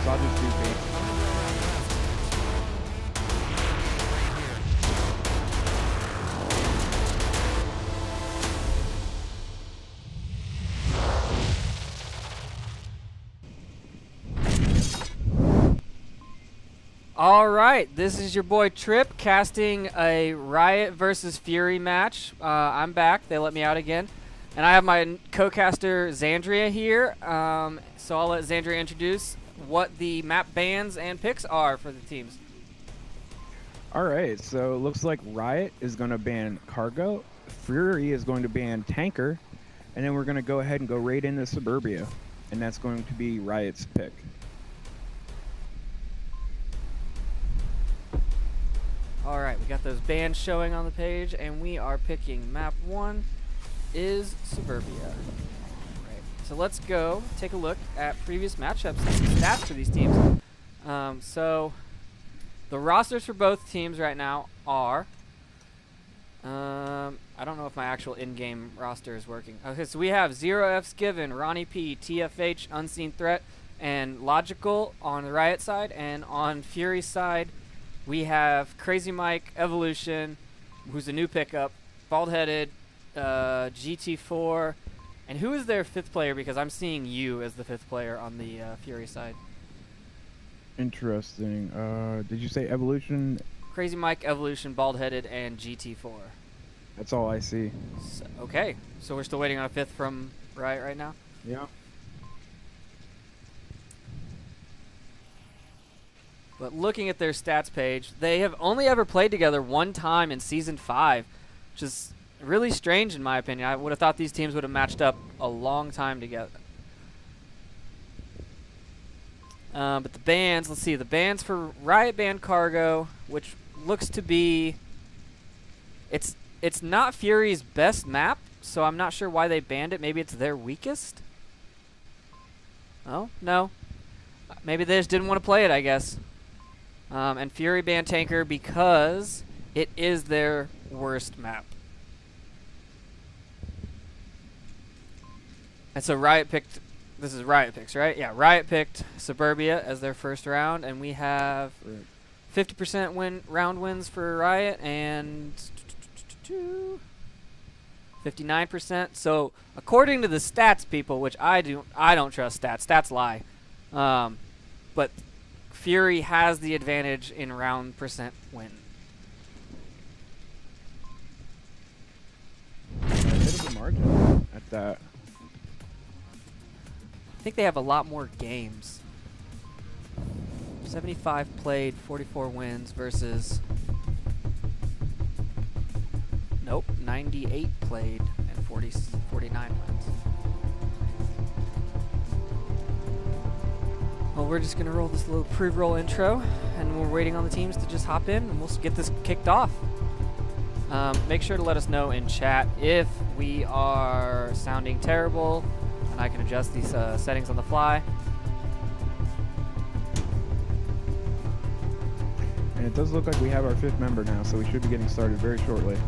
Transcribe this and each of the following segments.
I'll just do bait. All right, this is your boy Trip casting a Riot versus Fury match. I'm back. They let me out again. And I have my co-caster Xandria here. So I'll let Xandria introduce what the map bans and picks are for the teams. All right, so it looks like Riot is going to ban Cargo, Fury is going to ban Tanker, and then we're going to go ahead and go right into Suburbia, and that's going to be Riot's pick. All right, we got those bans showing on the page, and we are picking map 1 is Suburbia. So let's go take a look at previous matchups and some stats for these teams. So the rosters for both teams right now are, I don't know if my actual in-game roster is working. Okay, so we have 0F's Given, Ronnie P, TFH, Unseen Threat, and Logical on the Riot side. And on Fury's side, we have Crazy Mike, Evolution, who's a new pickup, Bald-Headed, GT4, and who is their 5th player? Because I'm seeing you as the 5th player on the Fury side. Interesting. Did you say Evolution? Crazy Mike, Evolution, Bald-Headed, and GT4. That's all I see. So, okay, so we're still waiting on a 5th from Riot right now? Yeah. But looking at their stats page, they have only ever played together one time in Season 5, which is really strange in my opinion. I would have thought these teams would have matched up a long time together. But the bans, let's see. The bans for Riot banned Cargo, which looks to be... It's not Fury's best map, so I'm not sure why they banned it. Maybe it's their weakest? Oh, no. Maybe they just didn't want to play it, I guess. And Fury banned Tanker because it is their worst map. And so Riot picked, this is Riot picks, right? Yeah, Riot picked Suburbia as their first round, and we have 50% round wins for Riot and 59%. So according to the stats people, which I don't trust stats. Stats lie. But Fury has the advantage in round percent win. A bit of a margin at that. I think they have a lot more games. 75 played, 44 wins versus... Nope, 98 played and 49 wins. Well, we're just going to roll this little pre-roll intro, and we're waiting on the teams to just hop in, and we'll get this kicked off. Make sure to let us know in chat if we are sounding terrible, and I can adjust these settings on the fly. And it does look like we have our 5th member now, so we should be getting started very shortly.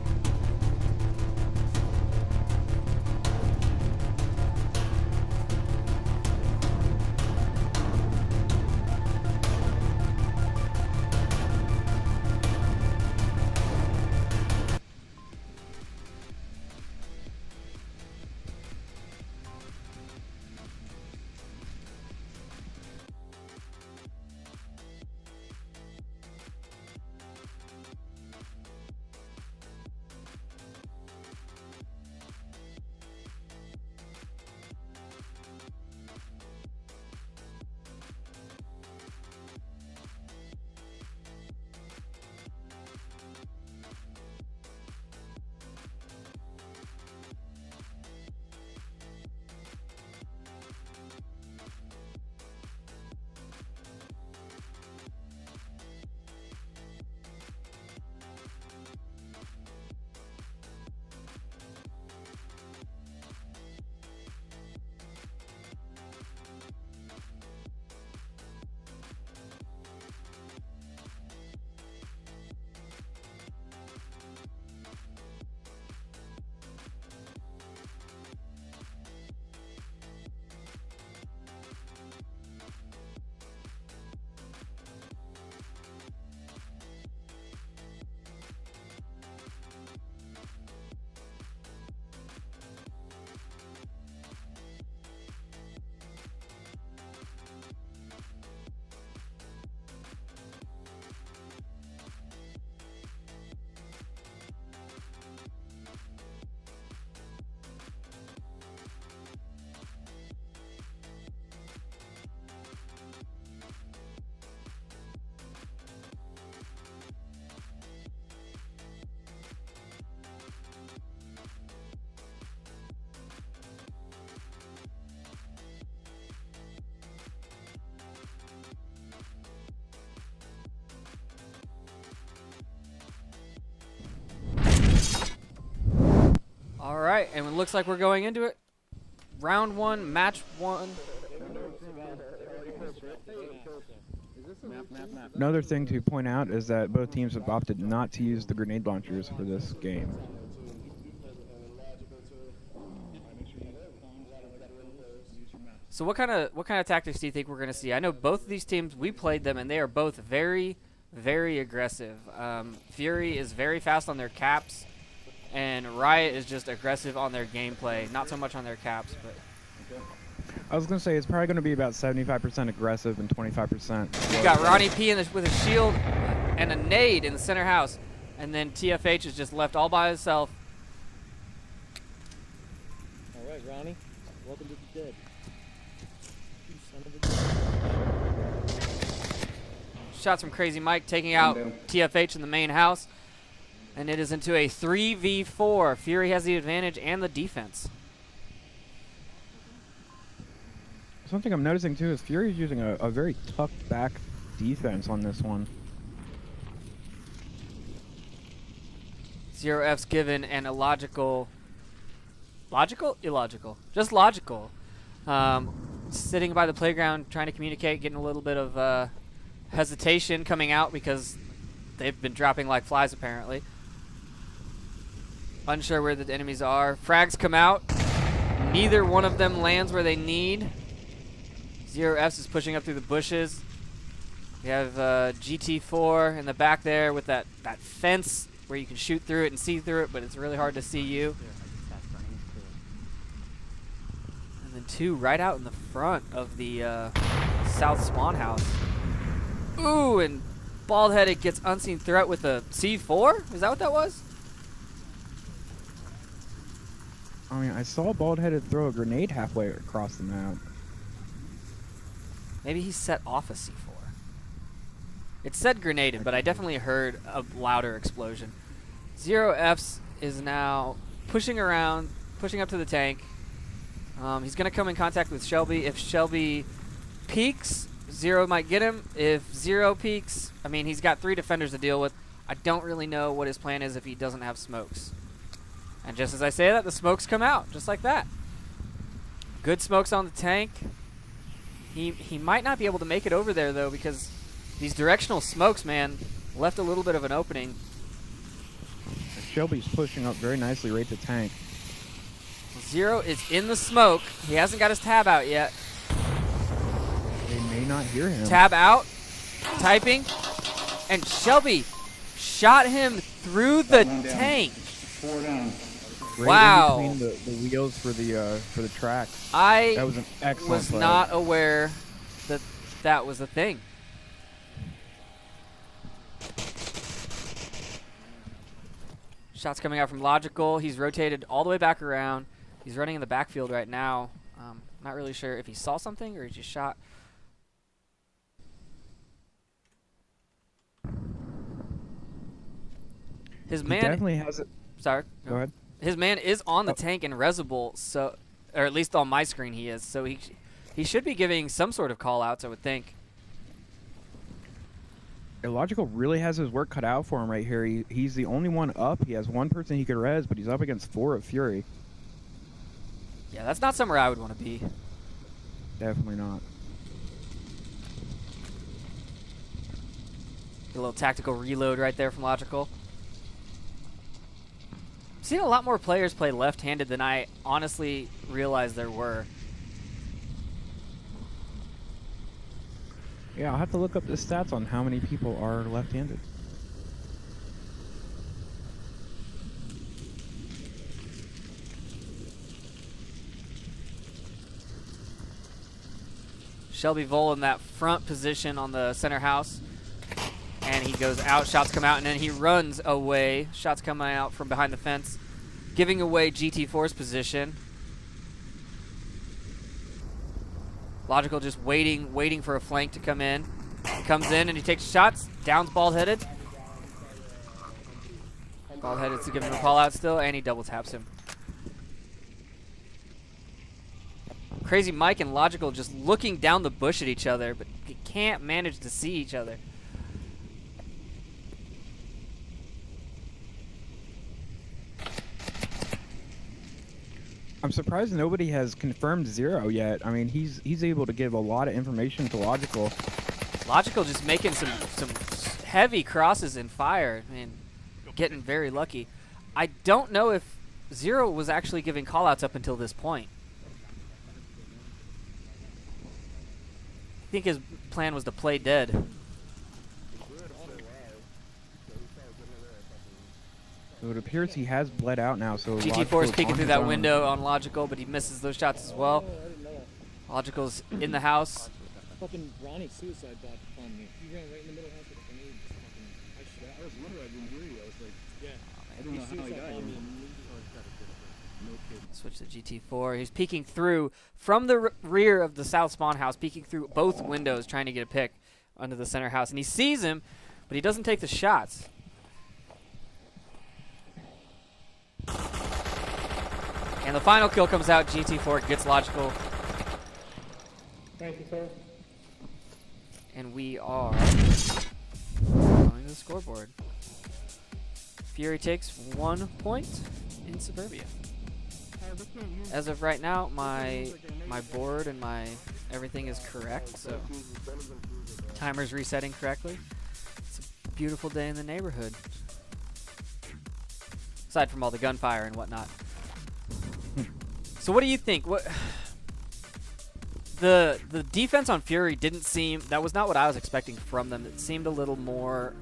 and it looks like we're going into it. Round 1, match 1. Another thing to point out is that both teams have opted not to use the grenade launchers for this game. So what kind of tactics do you think we're going to see? I know both of these teams, we played them, and they are both very, very aggressive. Fury is very fast on their caps, and Riot is just aggressive on their gameplay. Not so much on their caps, but... I was going to say it's probably going to be about 75% aggressive and 25%. You got Ronnie P with a shield and a nade in the center house, and then TFH is just left all by himself. All right, Ronnie, welcome to the dead. You son of a bitch. Shots from Crazy Mike taking out TFH in the main house, and it is into a 3v4. Fury has the advantage and the defense. Something I'm noticing too is Fury's using a very tucked back defense on this one. Zero F's given an illogical, just logical. Sitting by the playground trying to communicate, getting a little bit of hesitation coming out because they've been dropping like flies apparently. Unsure where the enemies are. Frags come out. Neither one of them lands where they need. Zero F's is pushing up through the bushes. We have GT4 in the back there with that fence where you can shoot through it and see through it, but it's really hard to see you. And then 2 right out in the front of the south spawn house. Ooh, and Bald-Headed gets unseen threat with a C4? Is that what that was? I mean, I saw Bald-Headed throw a grenade halfway across the map. Maybe he set off a C4. It said grenaded, but I definitely heard a louder explosion. Zero F's is now pushing around, pushing up to the tank. He's going to come in contact with Shelby. If Shelby peeks, Zero might get him. If Zero peeks, I mean, he's got 3 defenders to deal with. I don't really know what his plan is if he doesn't have smokes. And just as I say that, the smokes come out, just like that. Good smokes on the tank. He might not be able to make it over there, though, because these directional smokes, man, left a little bit of an opening. Shelby's pushing up very nicely right to tank. Zero is in the smoke. He hasn't got his tab out yet. They may not hear him. Tab out. Typing. And Shelby shot him through the tank. 4 down. Right wow. in between the wheels for the track. I That was an excellent was play. not aware that that was a thing. Shots coming out from Logical. He's rotated all the way back around. He's running in the backfield right now. Not really sure if he saw something or he just shot. His He man definitely has it. Sorry. Go ahead. His man is on the tank and Resible, so, or at least on my screen he is. So he should be giving some sort of call outs, I would think. Illogical really has his work cut out for him right here. He's the only one up. He has 1 person he could res, but he's up against 4 of Fury. Yeah, that's not somewhere I would want to be. Definitely not. A little tactical reload right there from Logical. I've seen a lot more players play left-handed than I honestly realized there were. Yeah, I'll have to look up the stats on how many people are left-handed. Shelby Vol in that front position on the center house. And he goes out, shots come out, and then he runs away. Shots coming out from behind the fence, giving away GT4's position. Logical just waiting for a flank to come in. He comes in and he takes shots, downs Bald-Headed. Bald-Headed's giving him a call out still, and he double taps him. Crazy Mike and Logical just looking down the bush at each other, but they can't manage to see each other. I'm surprised nobody has confirmed Zero yet. I mean, he's able to give a lot of information to Logical. Logical just making some heavy crosses in fire. I mean, getting very lucky. I don't know if Zero was actually giving callouts up until this point. I think his plan was to play dead. So it appears he has bled out now. So GT4 is peeking on through his that own. window on Logical, but he misses those shots as well. Oh, I didn't know that. Logical's in the house. Fucking Ronnie suicide bot on me. He ran right in the middle house with a grenade. Just fucking, I was wondering, I didn't hear you. I was like, yeah. I don't know how he got you. Switch to GT4. He's peeking through from the rear of the south spawn house, peeking through both windows, trying to get a pick under the center house. And he sees him, but he doesn't take the shots. And the final kill comes out. GT4 gets Logical. Thank you, sir. And we are going to the scoreboard. Fury takes 1 point in Suburbia. As of right now, my board and my everything is correct, so timer's resetting correctly. It's a beautiful day in the neighborhood. Aside from all the gunfire and whatnot. So what do you think? What the defense on Fury didn't seem, that was not what I was expecting from them. It seemed a little more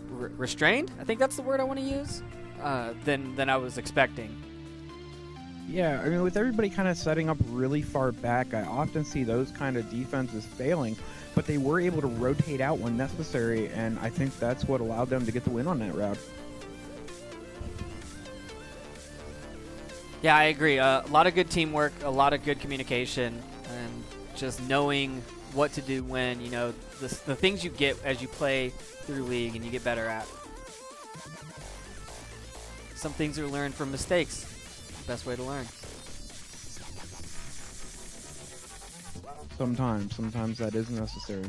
restrained. I think that's the word I want to use. Than I was expecting. Yeah, I mean, with everybody kind of setting up really far back, I often see those kind of defenses failing, but they were able to rotate out when necessary, and I think that's what allowed them to get the win on that round. Yeah, I agree. A lot of good teamwork, a lot of good communication, and just knowing what to do when, you know, the things you get as you play through League and you get better at. Some things are learned from mistakes. Best way to learn. Sometimes that is necessary.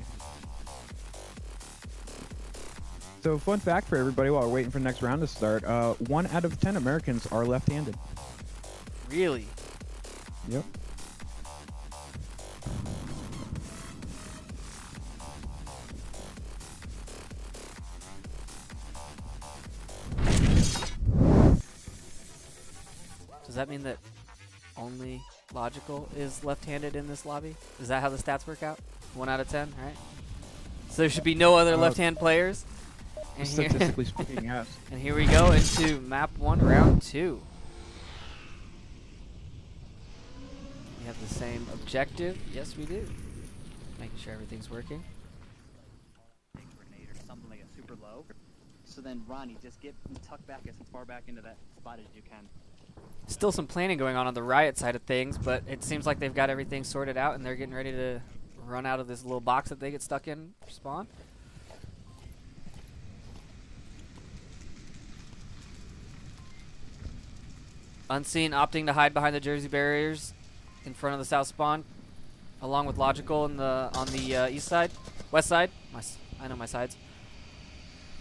So, fun fact for everybody while we're waiting for the next round to start, 1 out of 10 Americans are left-handed. Really? Yep. Does that mean that only Logical is left-handed in this lobby? Is that how the stats work out? 1 out of 10, right? So there should be no other left-hand players. And Statistically speaking, yes. And here we go into map 1, round 2. We have the same objective. Yes, we do. Making sure everything's working. Grenade or something like a super low. So then Ronnie, just get tuck back as far back into that spot as you can. Still some planning going on the Riot side of things, but it seems like they've got everything sorted out and they're getting ready to run out of this little box that they get stuck in for spawn. Unseen opting to hide behind the Jersey barriers in front of the south spawn, along with Logical on the east side, west side. I know my sides.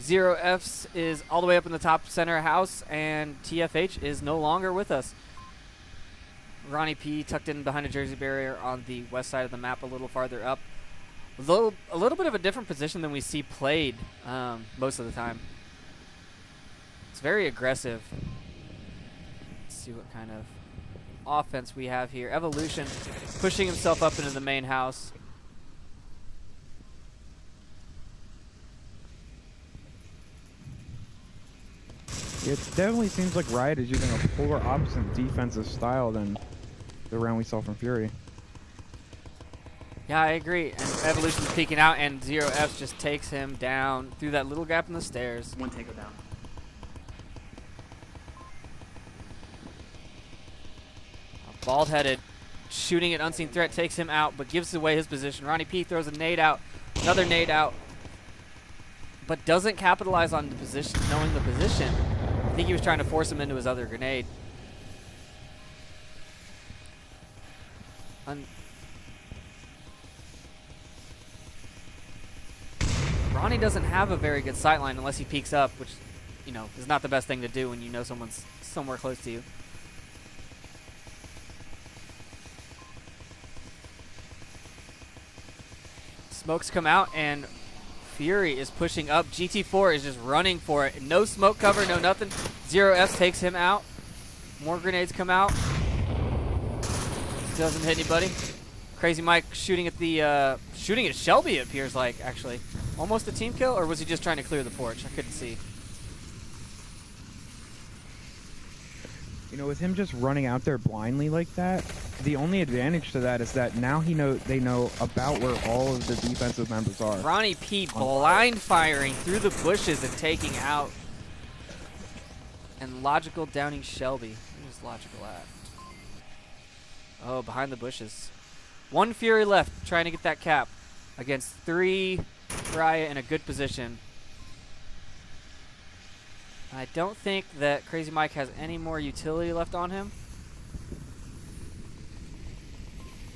Zero F's is all the way up in the top center house, and TFH is no longer with us. Ronnie P tucked in behind a Jersey barrier on the west side of the map, a little farther up. Though a little bit of a different position than we see played most of the time. It's very aggressive. Let's see what kind of offense we have here. Evolution pushing himself up into the main house. It definitely seems like Riot is using a polar opposite defensive style than the round we saw from Fury. Yeah, I agree. And Evolution's peeking out, and Zero F just takes him down through that little gap in the stairs. One tango down. Bald-headed, shooting at Unseen Threat, takes him out, but gives away his position. Ronnie P throws a nade out, another nade out, but doesn't capitalize on the position, knowing the position. I think he was trying to force him into his other grenade. Ronnie doesn't have a very good sightline unless he peeks up, which, you know, is not the best thing to do when you know someone's somewhere close to you. Smokes come out, and Fury is pushing up. GT4 is just running for it. No smoke cover, no nothing. Zero F takes him out. More grenades come out. Doesn't hit anybody. Crazy Mike shooting at the shooting at Shelby, it appears like, actually. Almost a team kill, or was he just trying to clear the porch? I couldn't see. You know, with him just running out there blindly like that, the only advantage to that is that now they know about where all of the defensive members are. Ronnie P blind firing through the bushes and taking out. And Logical downing Shelby. Where's Logical at? Oh, behind the bushes. One Fury left, trying to get that cap against 3 Riot in a good position. I don't think that Crazy Mike has any more utility left on him.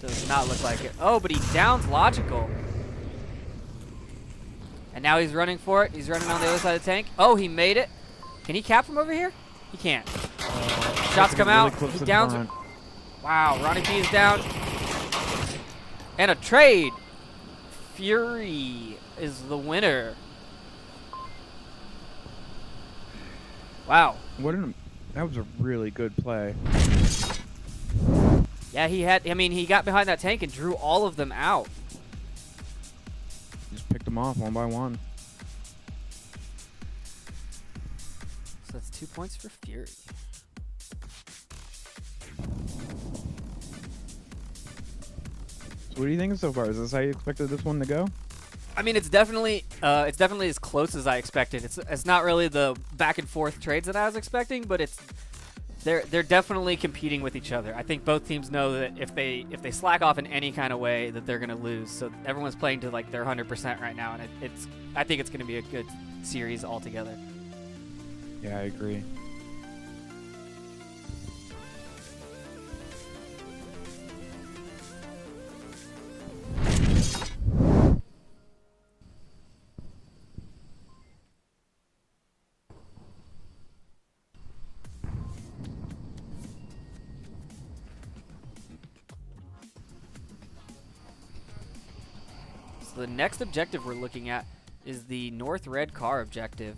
Does not look like it. Oh, but he downs Logical. And now he's running for it. He's running on the other side of the tank. Oh, he made it. Can he cap him over here? He can't. Shots come out. He downs him. Wow, Ronnie P is down. And a trade. Fury is the winner. Wow. That was a really good play. Yeah, he got behind that tank and drew all of them out. Just picked them off one by one. So that's 2 points for Fury. So what do you think so far? Is this how you expected this one to go? I mean, it's definitely as close as I expected. It's not really the back and forth trades that I was expecting, but they're definitely competing with each other. I think both teams know that if they slack off in any kind of way, that they're gonna lose. So everyone's playing to like their 100% right now, and I think it's gonna be a good series altogether. Yeah, I agree. So the next objective we're looking at is the North Red Car objective.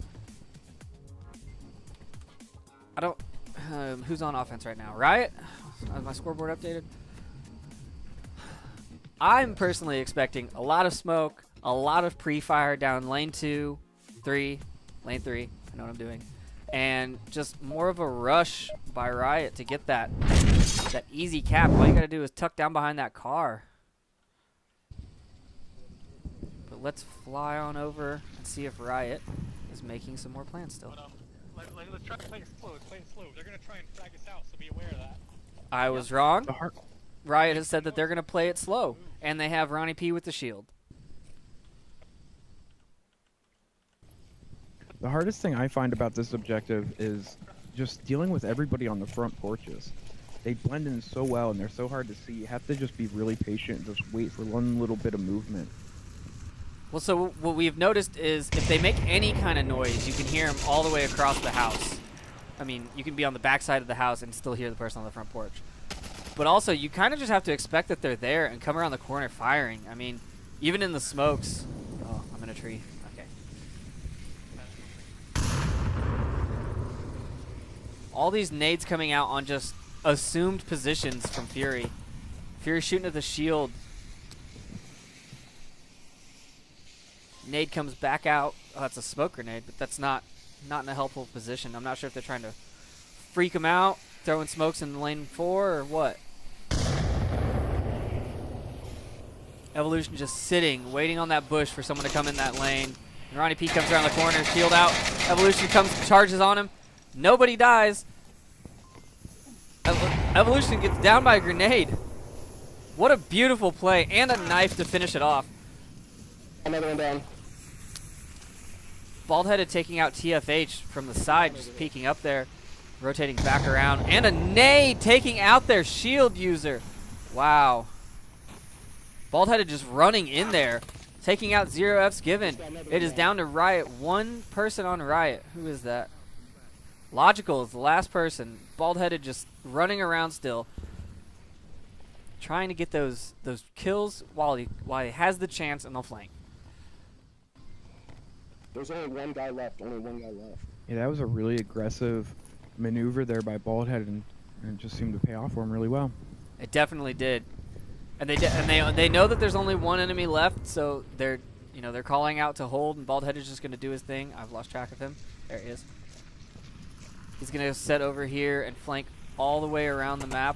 I don't... who's on offense right now? Riot? Is my scoreboard updated? I'm personally expecting a lot of smoke, a lot of pre-fire down lane 2, 3, lane 3. I know what I'm doing. And just more of a rush by Riot to get that easy cap. All you gotta do is tuck down behind that car. But let's fly on over and see if Riot is making some more plans still. Let's try to play it slow. Let's play it slow. They're gonna try and frag us out, so be aware of that. I was wrong. The heart. Riot has said that they're gonna play it slow, and they have Ronnie P with the shield. The hardest thing I find about this objective is just dealing with everybody on the front porches. They blend in so well, and they're so hard to see. You have to just be really patient and just wait for one little bit of movement. Well, so what we've noticed is if they make any kind of noise, you can hear them all the way across the house. I mean, you can be on the back side of the house and still hear the person on the front porch. But also, you kind of just have to expect that they're there and come around the corner firing. I mean, even in the smokes. Oh, I'm in a tree. Okay. All these nades coming out on just assumed positions from Fury. Fury shooting at the shield. Nade comes back out. Oh, that's a smoke grenade, but that's not in a helpful position. I'm not sure if they're trying to freak him out, throwing smokes in lane 4 or what. Evolution just sitting, waiting on that bush for someone to come in that lane. And Ronnie P comes around the corner, shield out. Evolution comes, charges on him. Nobody dies. Evolution gets down by a grenade. What a beautiful play, and a knife to finish it off. Another one down. Bald-headed taking out TFH from the side, just peeking up there, rotating back around, and a nade taking out their shield user. Wow. Bald-headed just running in there, taking out 0F's given. It is down to Riot. One person on Riot. Who is that? Logical is the last person. Bald-headed just running around still. trying to get those kills while he has the chance on the flank. There's only one guy left. Only one guy left. Yeah, that was a really aggressive maneuver there by Baldhead, and it just seemed to pay off for him really well. It definitely did. And they know that there's only one enemy left, so they're calling out to hold, and Baldhead is just going to do his thing. I've lost track of him. There he is. He's going to set over here and flank all the way around the map.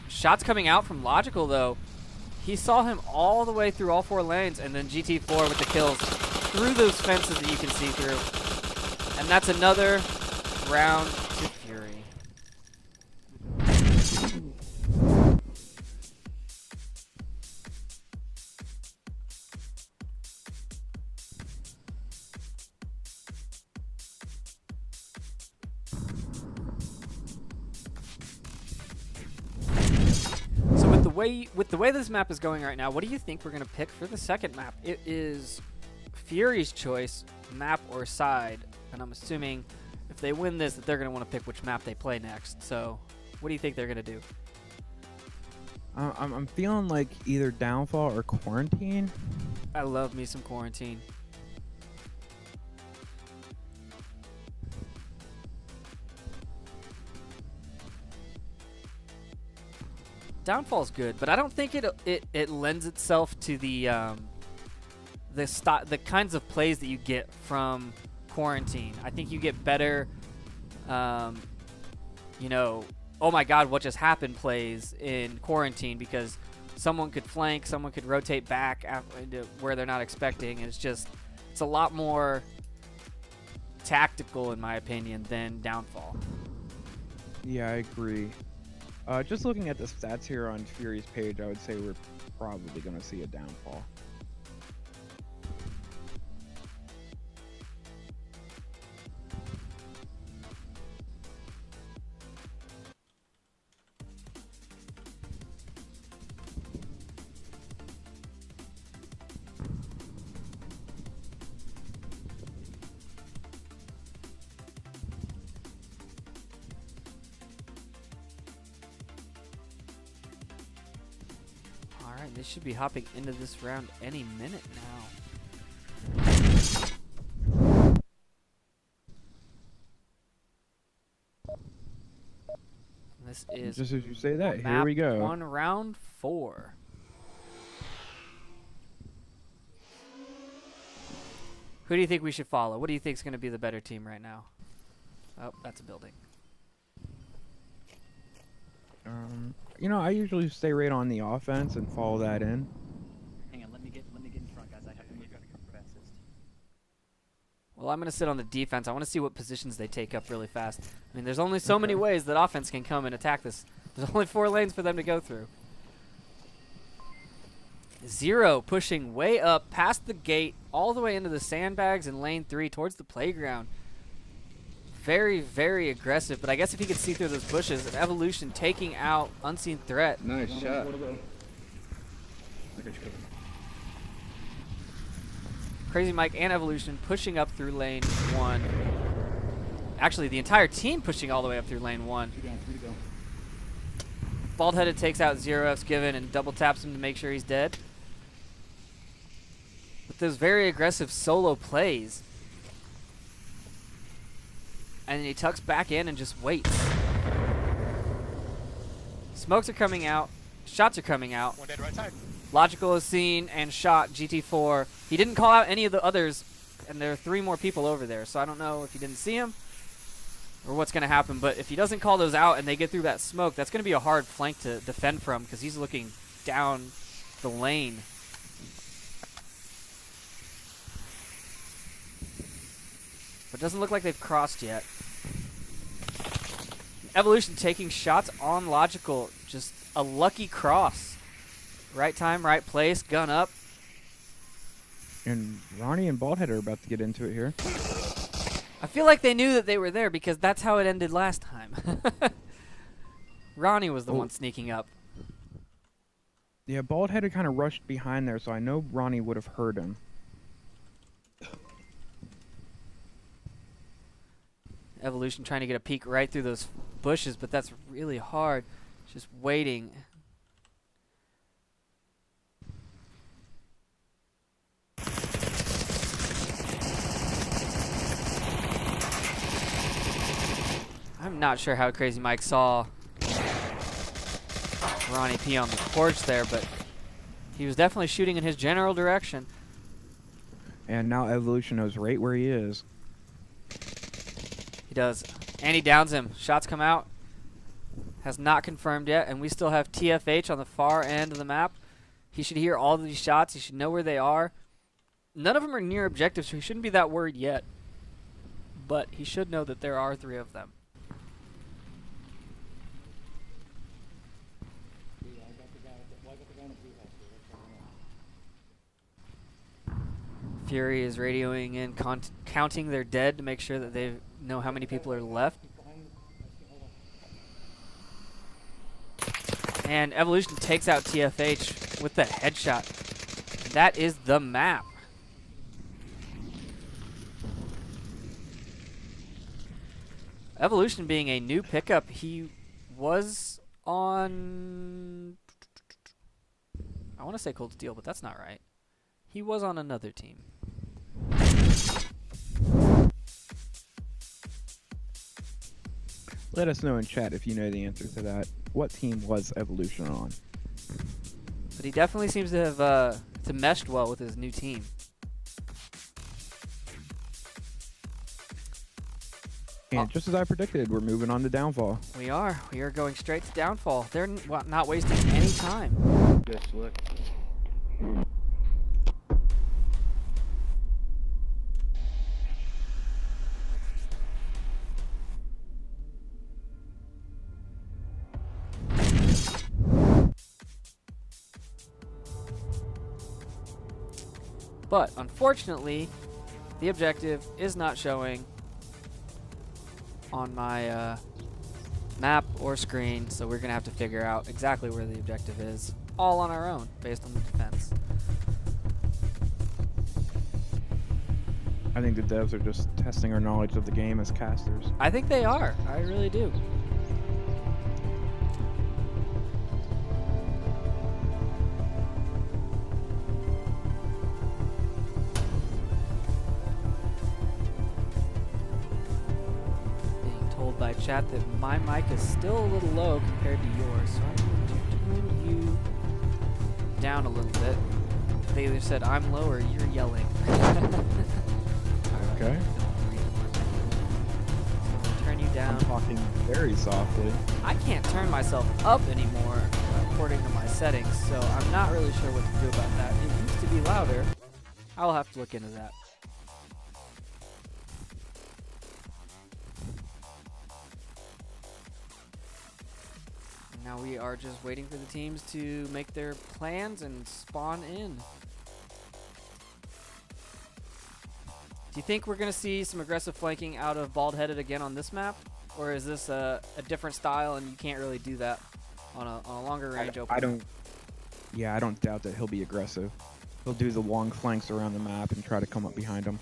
Shots coming out from Logical, though. He saw him all the way through all 4 lanes, and then GT4 with the kills through those fences that you can see through. And that's another round to Fury. With the way this map is going right now, what do you think we're going to pick for the second map? It is Fury's choice, map or side, and I'm assuming if they win this that they're going to want to pick which map they play next. So what do you think they're going to do? I'm feeling like either Downfall or Quarantine. I love me some Quarantine. Downfall's good, but I don't think it lends itself to the kinds of plays that you get from Quarantine. I think you get better, oh my god, what just happened plays in Quarantine, because someone could flank, someone could rotate back into where they're not expecting, and it's a lot more tactical in my opinion than Downfall. Yeah, I agree. Just looking at the stats here on Fury's page, I would say we're probably going to see a Downfall. They should be hopping into this round any minute now. This is just as you say that, here map we go. 1, round 4. Who do you think we should follow? What do you think is going to be the better team right now? Oh, that's a building. I usually stay right on the offense and follow that in. Hang on, let me get in front, guys. I have to move fastest. Well, I'm going to sit on the defense. I want to see what positions they take up really fast. I mean, there's only so many ways that offense can come and attack this. There's only 4 lanes for them to go through. Zero pushing way up past the gate all the way into the sandbags in lane 3 towards the playground. Very, very aggressive, but I guess if he could see through those bushes, an Evolution taking out Unseen Threat. Nice shot. Crazy Mike and Evolution pushing up through lane 1. Actually, the entire team pushing all the way up through lane 1. Baldheaded takes out Zero F's Given and double taps him to make sure he's dead. With those very aggressive solo plays. And then he tucks back in and just waits. Smokes are coming out. Shots are coming out. One dead right side. Logical is seen and shot GT4. He didn't call out any of the others, and there are 3 more people over there. So I don't know if he didn't see him or what's going to happen. But if he doesn't call those out and they get through that smoke, that's going to be a hard flank to defend from because he's looking down the lane. But it doesn't look like they've crossed yet. Evolution taking shots on Logical. Just a lucky cross. Right time, right place, gun up. And Ronnie and Baldhead are about to get into it here. I feel like they knew that they were there because that's how it ended last time. Ronnie was the one sneaking up. Yeah, Baldhead had kind of rushed behind there, so I know Ronnie would have heard him. Evolution trying to get a peek right through those bushes, but that's really hard. Just waiting. not sure how Crazy Mike saw Ronnie P on the porch there, but he was definitely shooting in his general direction. And now Evolution knows right where he is. He does. And he downs him. Shots come out. Has not confirmed yet, and we still have TFH on the far end of the map. He should hear all of these shots. He should know where they are. None of them are near objectives, so he shouldn't be that worried yet. But he should know that there are 3 of them. Fury is radioing in, counting their dead to make sure that they know how many people are left. And Evolution takes out TFH with the headshot. That is the map. Evolution being a new pickup, he was on... I want to say Cold Steel, but that's not right. He was on another team. Let us know in chat if you know the answer to that. What team was Evolution on? But he definitely seems to have meshed well with his new team. And just as I predicted, we're moving on to Downfall. We are going straight to Downfall. They're not wasting any time. Just look. But unfortunately, the objective is not showing on my map or screen, so we're gonna have to figure out exactly where the objective is, all on our own, based on the defense. I think the devs are just testing our knowledge of the game as casters. I think they are. I really do. By chat that my mic is still a little low compared to yours, so I'm going to turn you down a little bit. They either said I'm low or you're yelling. Okay. So turn you down. I'm talking very softly. I can't turn myself up anymore according to my settings, so I'm not really sure what to do about that. It used to be louder. I'll have to look into that. Now we are just waiting for the teams to make their plans and spawn in. Do you think we're going to see some aggressive flanking out of Bald Headed again on this map? Or is this a different style and you can't really do that on a longer range opening? I don't doubt that he'll be aggressive. He'll do the long flanks around the map and try to come up behind him.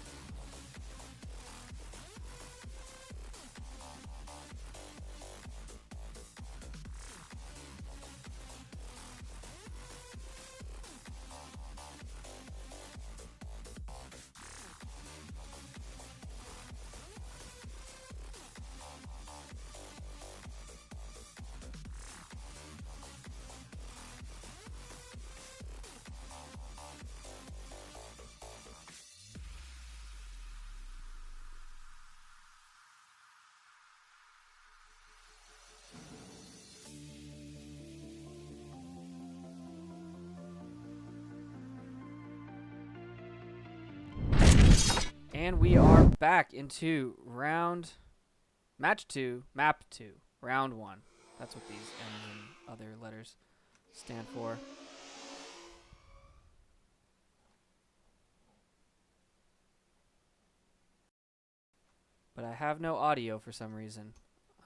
And we are back into match 2, map 2, round 1. That's what these M's and other letters stand for. But I have no audio for some reason.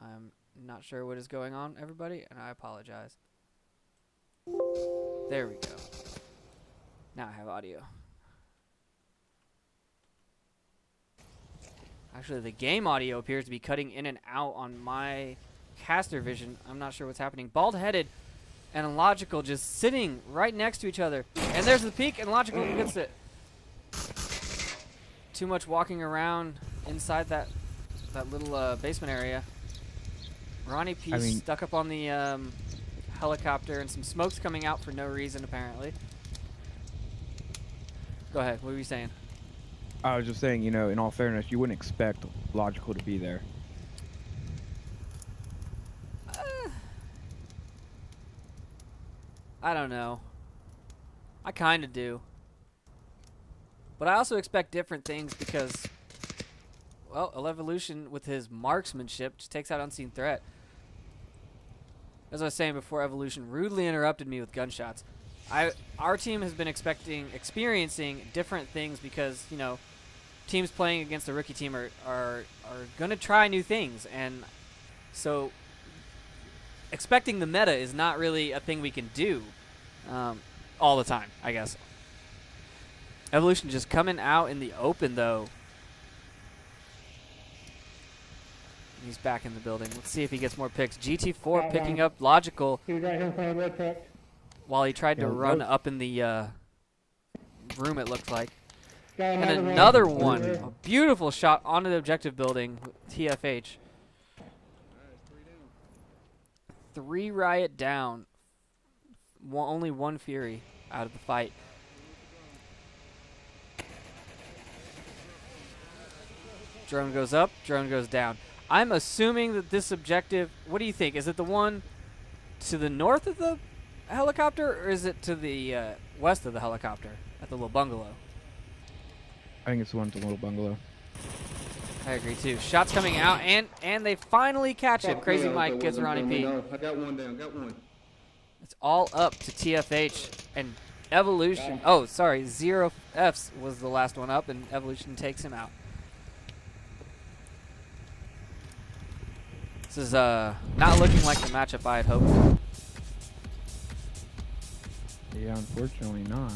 I'm not sure what is going on, everybody, and I apologize. There we go. Now I have audio. Actually, the game audio appears to be cutting in and out on my caster vision. I'm not sure what's happening. Bald Headed and Illogical just sitting right next to each other. And there's the peak, and Illogical gets it. Too much walking around inside that little basement area. Ronnie P I mean- stuck up on the helicopter, and some smoke's coming out for no reason, apparently. Go ahead. What were you saying? I was just saying, you know, in all fairness, you wouldn't expect Logical to be there. I don't know. I kind of do. But I also expect different things because, well, Evolution with his marksmanship just takes out unseen threat. As I was saying before, Evolution rudely interrupted me with gunshots. Our team has been experiencing different things because, you know, teams playing against a rookie team are going to try new things. And so expecting the meta is not really a thing we can do all the time, I guess. Evolution just coming out in the open, though. He's back in the building. Let's see if he gets more picks. GT4 picking up Logical He was right here in front of red pick. while he tried to Yeah, run that- up in the room, it looks like. Got And another another one. one. A beautiful shot onto the objective building with TFH. 3 Riot down. Only 1 Fury out of the fight. Drone goes up, drone goes down. I'm assuming that this objective, what do you think? Is it the one to the north of the helicopter, or is it to the west of the helicopter at the little bungalow? I think it's the one to the little bungalow. I agree too. Shots coming out, and they finally catch him. Crazy Mike gets Ronnie P. I got one down, got one. It's all up to TFH and Evolution. Oh, sorry, 0 Fs was the last one up, and Evolution takes him out. This is not looking like the matchup I had hoped for. Yeah, unfortunately not.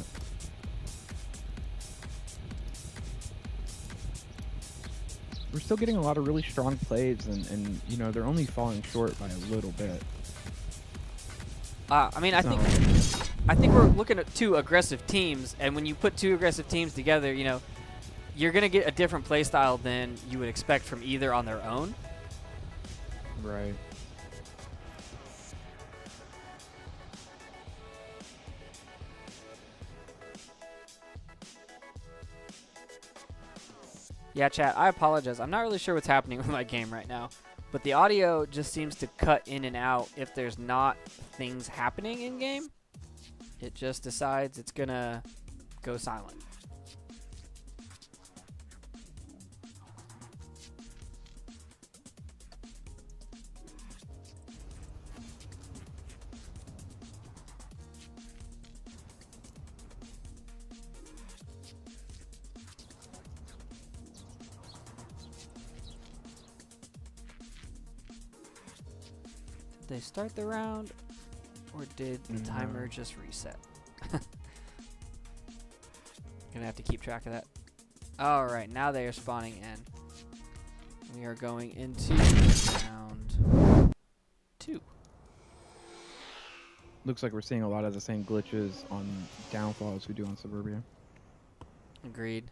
We're still getting a lot of really strong plays, and you know, they're only falling short by a little bit. I mean, I think we're looking at 2 aggressive teams, and when you put 2 aggressive teams together, you know, you're gonna get a different play style than you would expect from either on their own. Right. Yeah, chat, I apologize. I'm not really sure what's happening with my game right now, but the audio just seems to cut in and out if there's not things happening in game. It just decides it's gonna go silent. Did they start the round, or did the timer just reset? Gonna have to keep track of that. All right, now they are spawning in. We are going into round 2. Looks like we're seeing a lot of the same glitches on Downfall as we do on Suburbia. Agreed.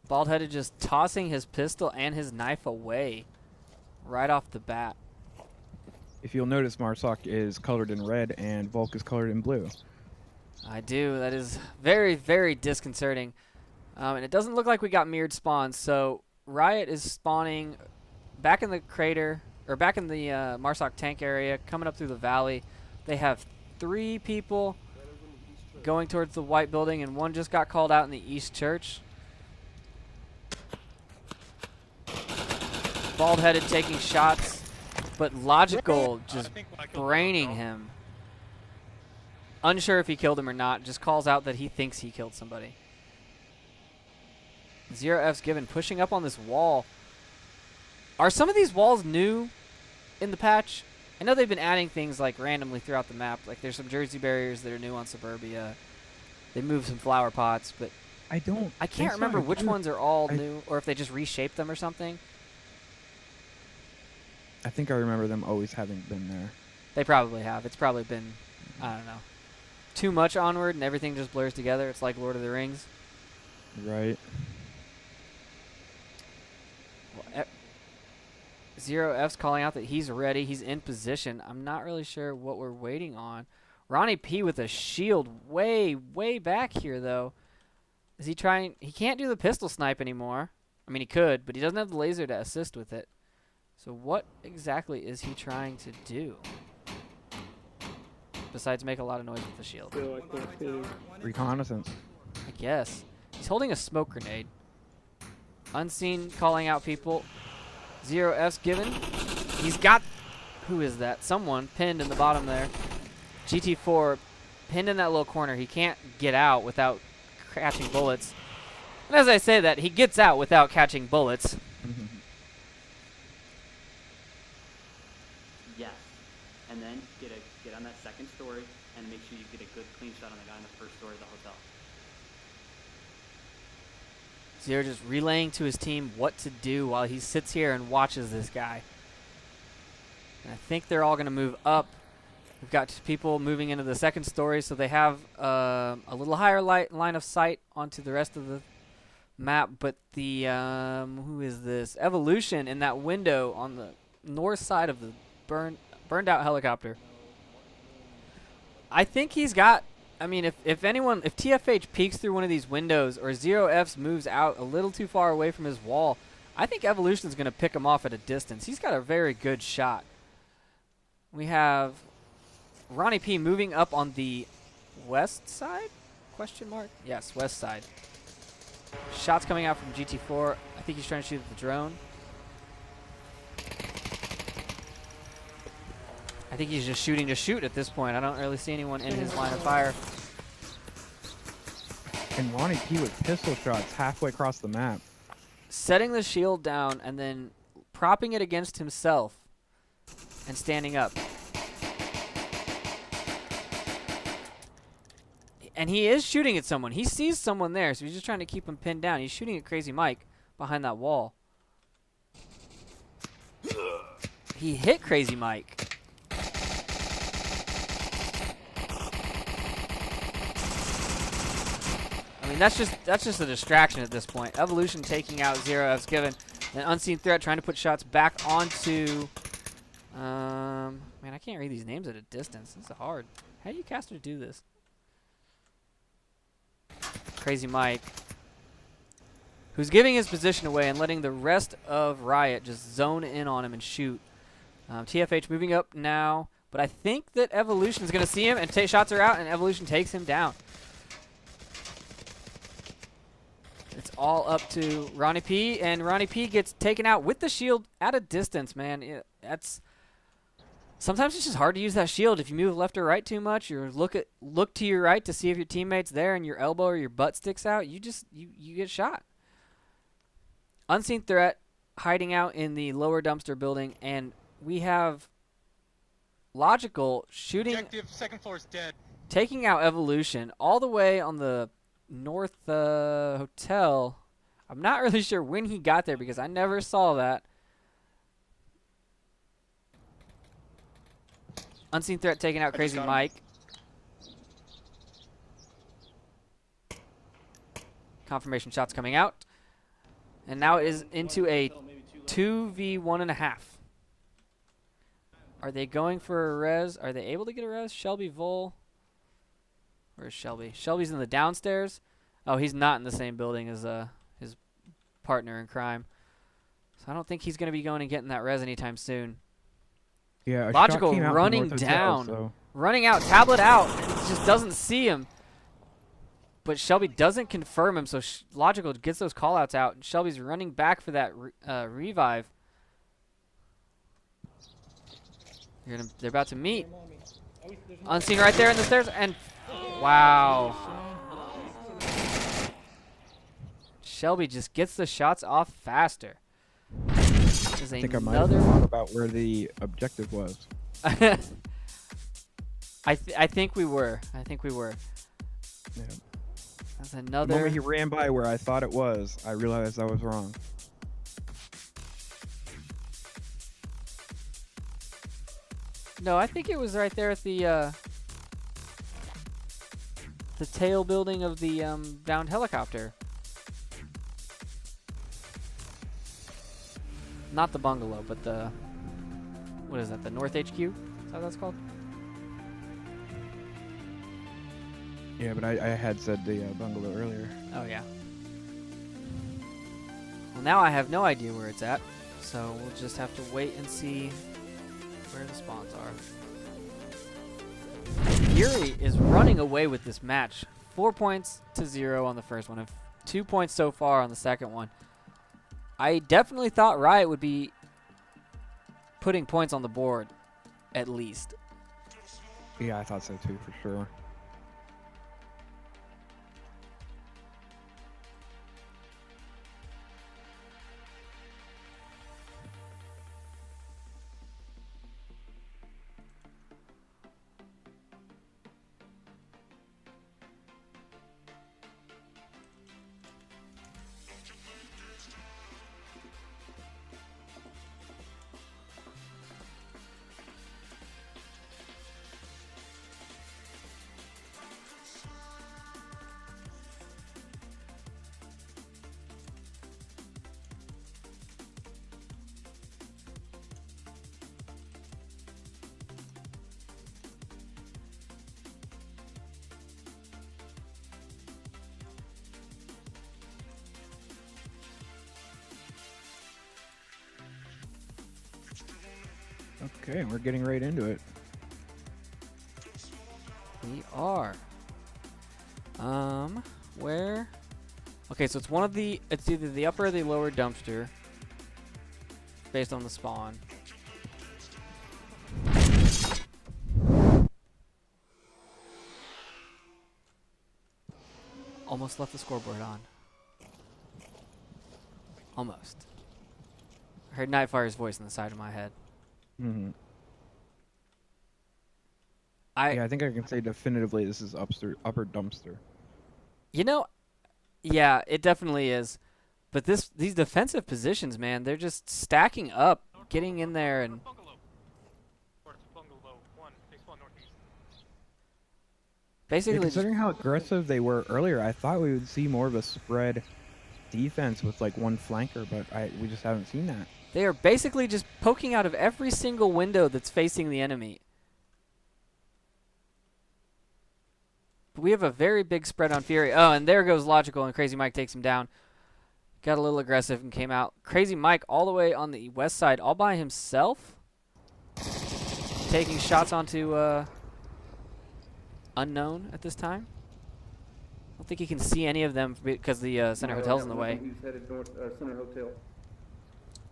Bald-headed just tossing his pistol and his knife away right off the bat. If you'll notice, Marsoc is colored in red and Volk is colored in blue. I do. That is very, very disconcerting. And it doesn't look like we got mirrored spawns, so Riot is spawning back in the crater, or back in the Marsoc tank area, coming up through the valley. They have 3 people going towards the white building, and 1 just got called out in the East Church. Bald-headed taking shots, but Logical just braining him. Unsure if he killed him or not, just calls out that he thinks he killed somebody. 0F's given, pushing up on this wall. Are some of these walls new in the patch? I know they've been adding things like randomly throughout the map. Like there's some Jersey barriers that are new on Suburbia. They moved some flower pots, but I can't remember which ones are all new, or if they just reshaped them or something. I think I remember them always having been there. They probably have. It's probably been, I don't know, too much Onward and everything just blurs together. It's like Lord of the Rings. Right. Well, Zero F's calling out that he's ready. He's in position. I'm not really sure what we're waiting on. Ronnie P with a shield way, way back here, though. Is he trying? He can't do the pistol snipe anymore. I mean, he could, but he doesn't have the laser to assist with it. So what exactly is he trying to do? Besides make a lot of noise with the shield. Reconnaissance. I guess. He's holding a smoke grenade. Unseen calling out people. Zero F's given. He's got... Who is that? Someone pinned in the bottom there. GT4 pinned in that little corner. He can't get out without catching bullets. And as I say that, he gets out without catching bullets. Yes. And then get on that second story and make sure you get a good clean shot on the guy in the first story of the hotel. Zero just relaying to his team what to do while he sits here and watches this guy. And I think they're all going to move up. We've got people moving into the second story, so they have a little higher line of sight onto the rest of the map. But the, who is this? Evolution in that window on the north side of the burned out helicopter. I think he's got... I mean, if TFH peeks through one of these windows or Zero F's moves out a little too far away from his wall, I think Evolution's going to pick him off at a distance. He's got a very good shot. We have Ronnie P moving up on the west side? Question mark? Yes, west side. Shots coming out from GT4. I think he's trying to shoot at the drone. I think he's just shooting to shoot at this point. I don't really see anyone in his line of fire. And Ronnie P with pistol shots halfway across the map. Setting the shield down and then propping it against himself and standing up. And he is shooting at someone. He sees someone there, so he's just trying to keep him pinned down. He's shooting at Crazy Mike behind that wall. He hit Crazy Mike. I mean, that's just a distraction at this point. Evolution taking out Zero F's given. An Unseen Threat trying to put shots back onto... man, I can't read these names at a distance. This is hard. How do you casters do this? Crazy Mike, who's giving his position away and letting the rest of Riot just zone in on him and shoot. TFH moving up now, but I think that Evolution is going to see him and shots are out, and Evolution takes him down. It's all up to Ronnie P, and Ronnie P gets taken out with the shield at a distance, man. Sometimes it's just hard to use that shield. If you move left or right too much, or look to your right to see if your teammate's there and your elbow or your butt sticks out, you get shot. Unseen Threat hiding out in the lower dumpster building, and we have Logical shooting. Objective, second floor is dead. Taking out Evolution all the way on the north hotel. I'm not really sure when he got there because I never saw that. Unseen Threat taking out Crazy Mike. Confirmation shots coming out. And now it is into a 2v1.5. Are they going for a res? Are they able to get a res? Shelby Vol. Where's Shelby? Shelby's in the downstairs. Oh, he's not in the same building as his partner in crime. So I don't think he's going to be going and getting that res anytime soon. Yeah, Logical running down. Running out, tablet out. And he just doesn't see him. But Shelby doesn't confirm him, so Logical gets those callouts out. And Shelby's running back for that revive. They're about to meet. Unseen right there in the stairs, and wow. Shelby just gets the shots off faster. I think I might have thought about where the objective was. I think we were. I think we were. Yeah. That's The another. moment he ran by where I thought it was, I realized I was wrong. No, I think it was right there at the tail building of the downed helicopter. not the bungalow, but the, what is that, the North HQ? Is that what that's called? Yeah, but I had said the bungalow earlier. Oh, yeah. Well, now I have no idea where it's at, so we'll just have to wait and see where the spawns are. Fury is running away with this match. 4 points to 0 on the first one, and 2 points so far on the second one. I definitely thought Riot would be putting points on the board, at least. Yeah, I thought so too, for sure. Okay, we're getting right into it. We are. Where? Okay, so it's one of the, it's either the upper or the lower dumpster, based on the spawn. Almost left the scoreboard on. Almost. I heard Nightfire's voice on the side of my head. Mm-hmm. I think I can say definitively this is upper dumpster. You know, yeah, it definitely is. But these defensive positions, man, they're just stacking up, getting in there, and basically, Yeah, considering how aggressive they were earlier, I thought we would see more of a spread defense with like one flanker, but we just haven't seen that. they are basically just poking out of every single window that's facing the enemy. But we have a very big spread on Fury. Oh, and there goes Logical, and Crazy Mike takes him down. Got a little aggressive and came out. Crazy Mike all the way on the west side, all by himself. Taking shots onto Unknown at this time. I don't think he can see any of them because the Center Hotel's in the way. He's headed north, Center Hotel.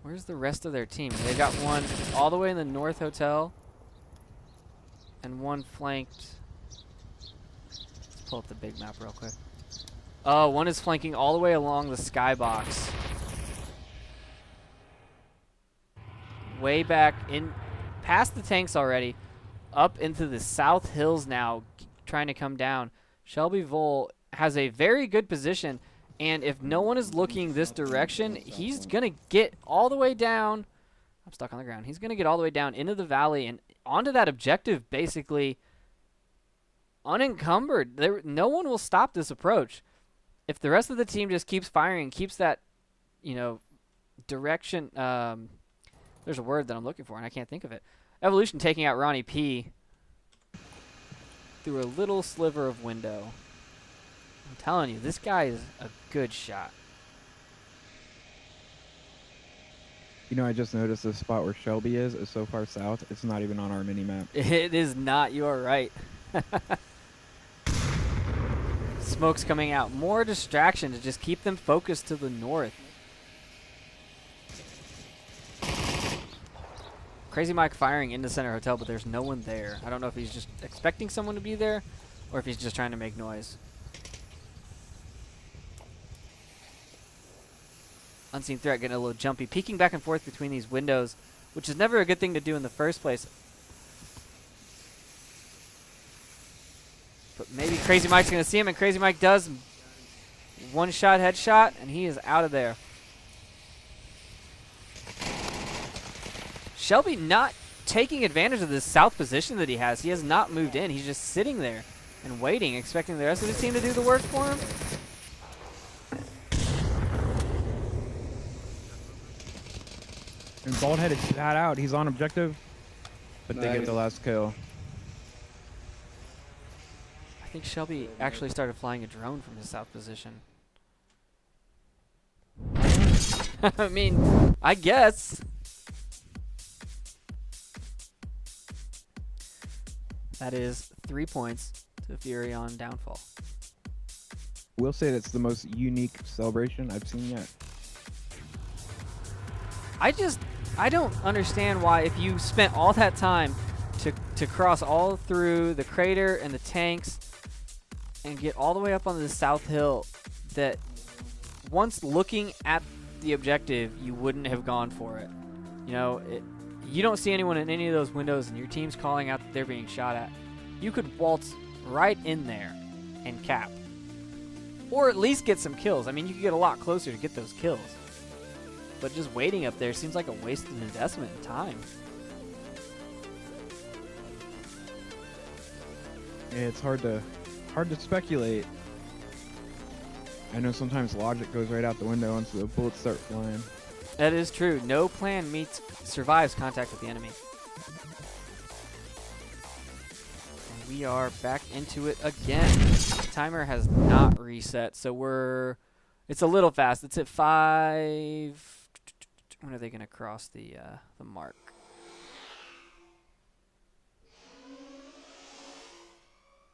Where's the rest of their team? They've got one all the way in the North Hotel. And one flanked. Let's pull up the big map real quick. Oh, one is flanking all the way along the skybox. Way back in, past the tanks already. Up into the South Hills now, trying to come down. Shelby Vole has a very good position, and if no one is looking this direction, he's going to get all the way down. I'm stuck on the ground. He's going to get all the way down into the valley and onto that objective, basically unencumbered. No one will stop this approach. If the rest of the team just keeps firing, keeps that, you know, direction. There's a word that I'm looking for, and I can't think of it. Evolution taking out Ronnie P through a little sliver of window. I'm telling you, this guy is a good shot. You know, I just noticed the spot where Shelby is so far south, it's not even on our mini-map. It is not. You are right. Smoke's coming out. More distraction to just keep them focused to the north. Crazy Mike firing into Center Hotel, but there's no one there. I don't know if he's just expecting someone to be there or if he's just trying to make noise. Unseen Threat getting a little jumpy, peeking back and forth between these windows, which is never a good thing to do in the first place. But maybe Crazy Mike's going to see him, and Crazy Mike does. One shot headshot, and he is out of there. Shelby not taking advantage of this south position that he has. He has not moved in. He's just sitting there and waiting, expecting the rest of the team to do the work for him. And Bald-Headed spat out. He's on objective, but they get the last kill. I think Shelby actually started flying a drone from his south position. I mean, I guess. That is 3 points to Fury on downfall. We'll say that's the most unique celebration I've seen yet. I don't understand why, if you spent all that time to cross all through the crater and the tanks and get all the way up on the south hill, that once looking at the objective, you wouldn't have gone for it. You know, you don't see anyone in any of those windows and your team's calling out that they're being shot at. You could waltz right in there and cap. Or at least get some kills. I mean, you could get a lot closer to get those kills. But just waiting up there seems like a wasted investment in time. Yeah, it's hard to speculate. I know sometimes logic goes right out the window once the bullets start flying. That is true. No plan survives contact with the enemy. And we are back into it again. The timer has not reset, so it's a little fast. It's at 5. When are they going to cross the mark?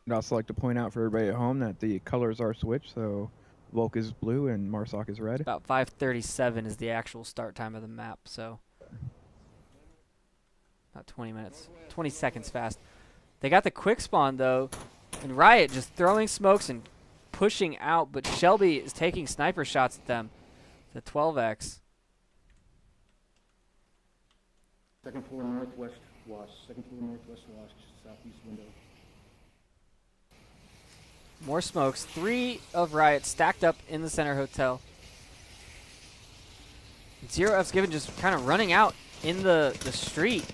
I'd also like to point out for everybody at home that the colors are switched, so Volk is blue and Marsoc is red. About 5:37 is the actual start time of the map, so about 20 minutes, 20 seconds fast. They got the quick spawn though, and Riot just throwing smokes and pushing out, but Shelby is taking sniper shots at them. The 12x. Second floor northwest wash. Second floor northwest wash. Southeast window. More smokes. 3 of Riot stacked up in the center hotel. 0F's given just kind of running out in the street.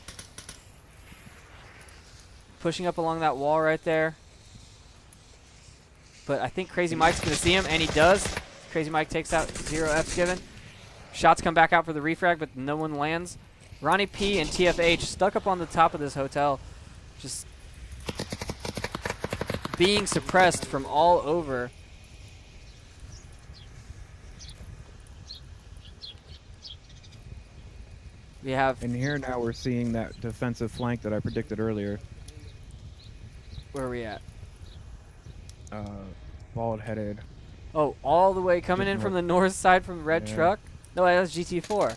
Pushing up along that wall right there. But I think Crazy Mike's going to see him, and he does. Crazy Mike takes out 0F's given. Shots come back out for the refrag, but no one lands. Ronnie P and TFH stuck up on the top of this hotel, just being suppressed from all over. We have... And here now we're seeing that defensive flank that I predicted earlier. Where are we at? Bald-Headed. Oh, all the way coming in from the north side from the red Yeah. truck? No, that's GT4.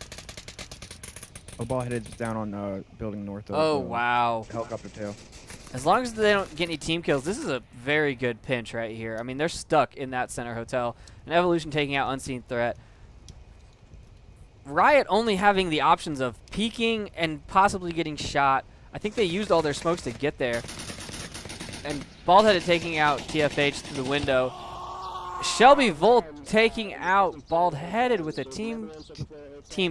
Oh, Bald-Headed's down on building north of Oh, wow. helicopter tail. As long as they don't get any team kills, this is a very good pinch right here. I mean, they're stuck in that center hotel. And Evolution taking out Unseen Threat. Riot only having the options of peeking and possibly getting shot. I think they used all their smokes to get there. And Bald-Headed taking out TFH through the window. Shelby Volt taking out Bald-Headed with a team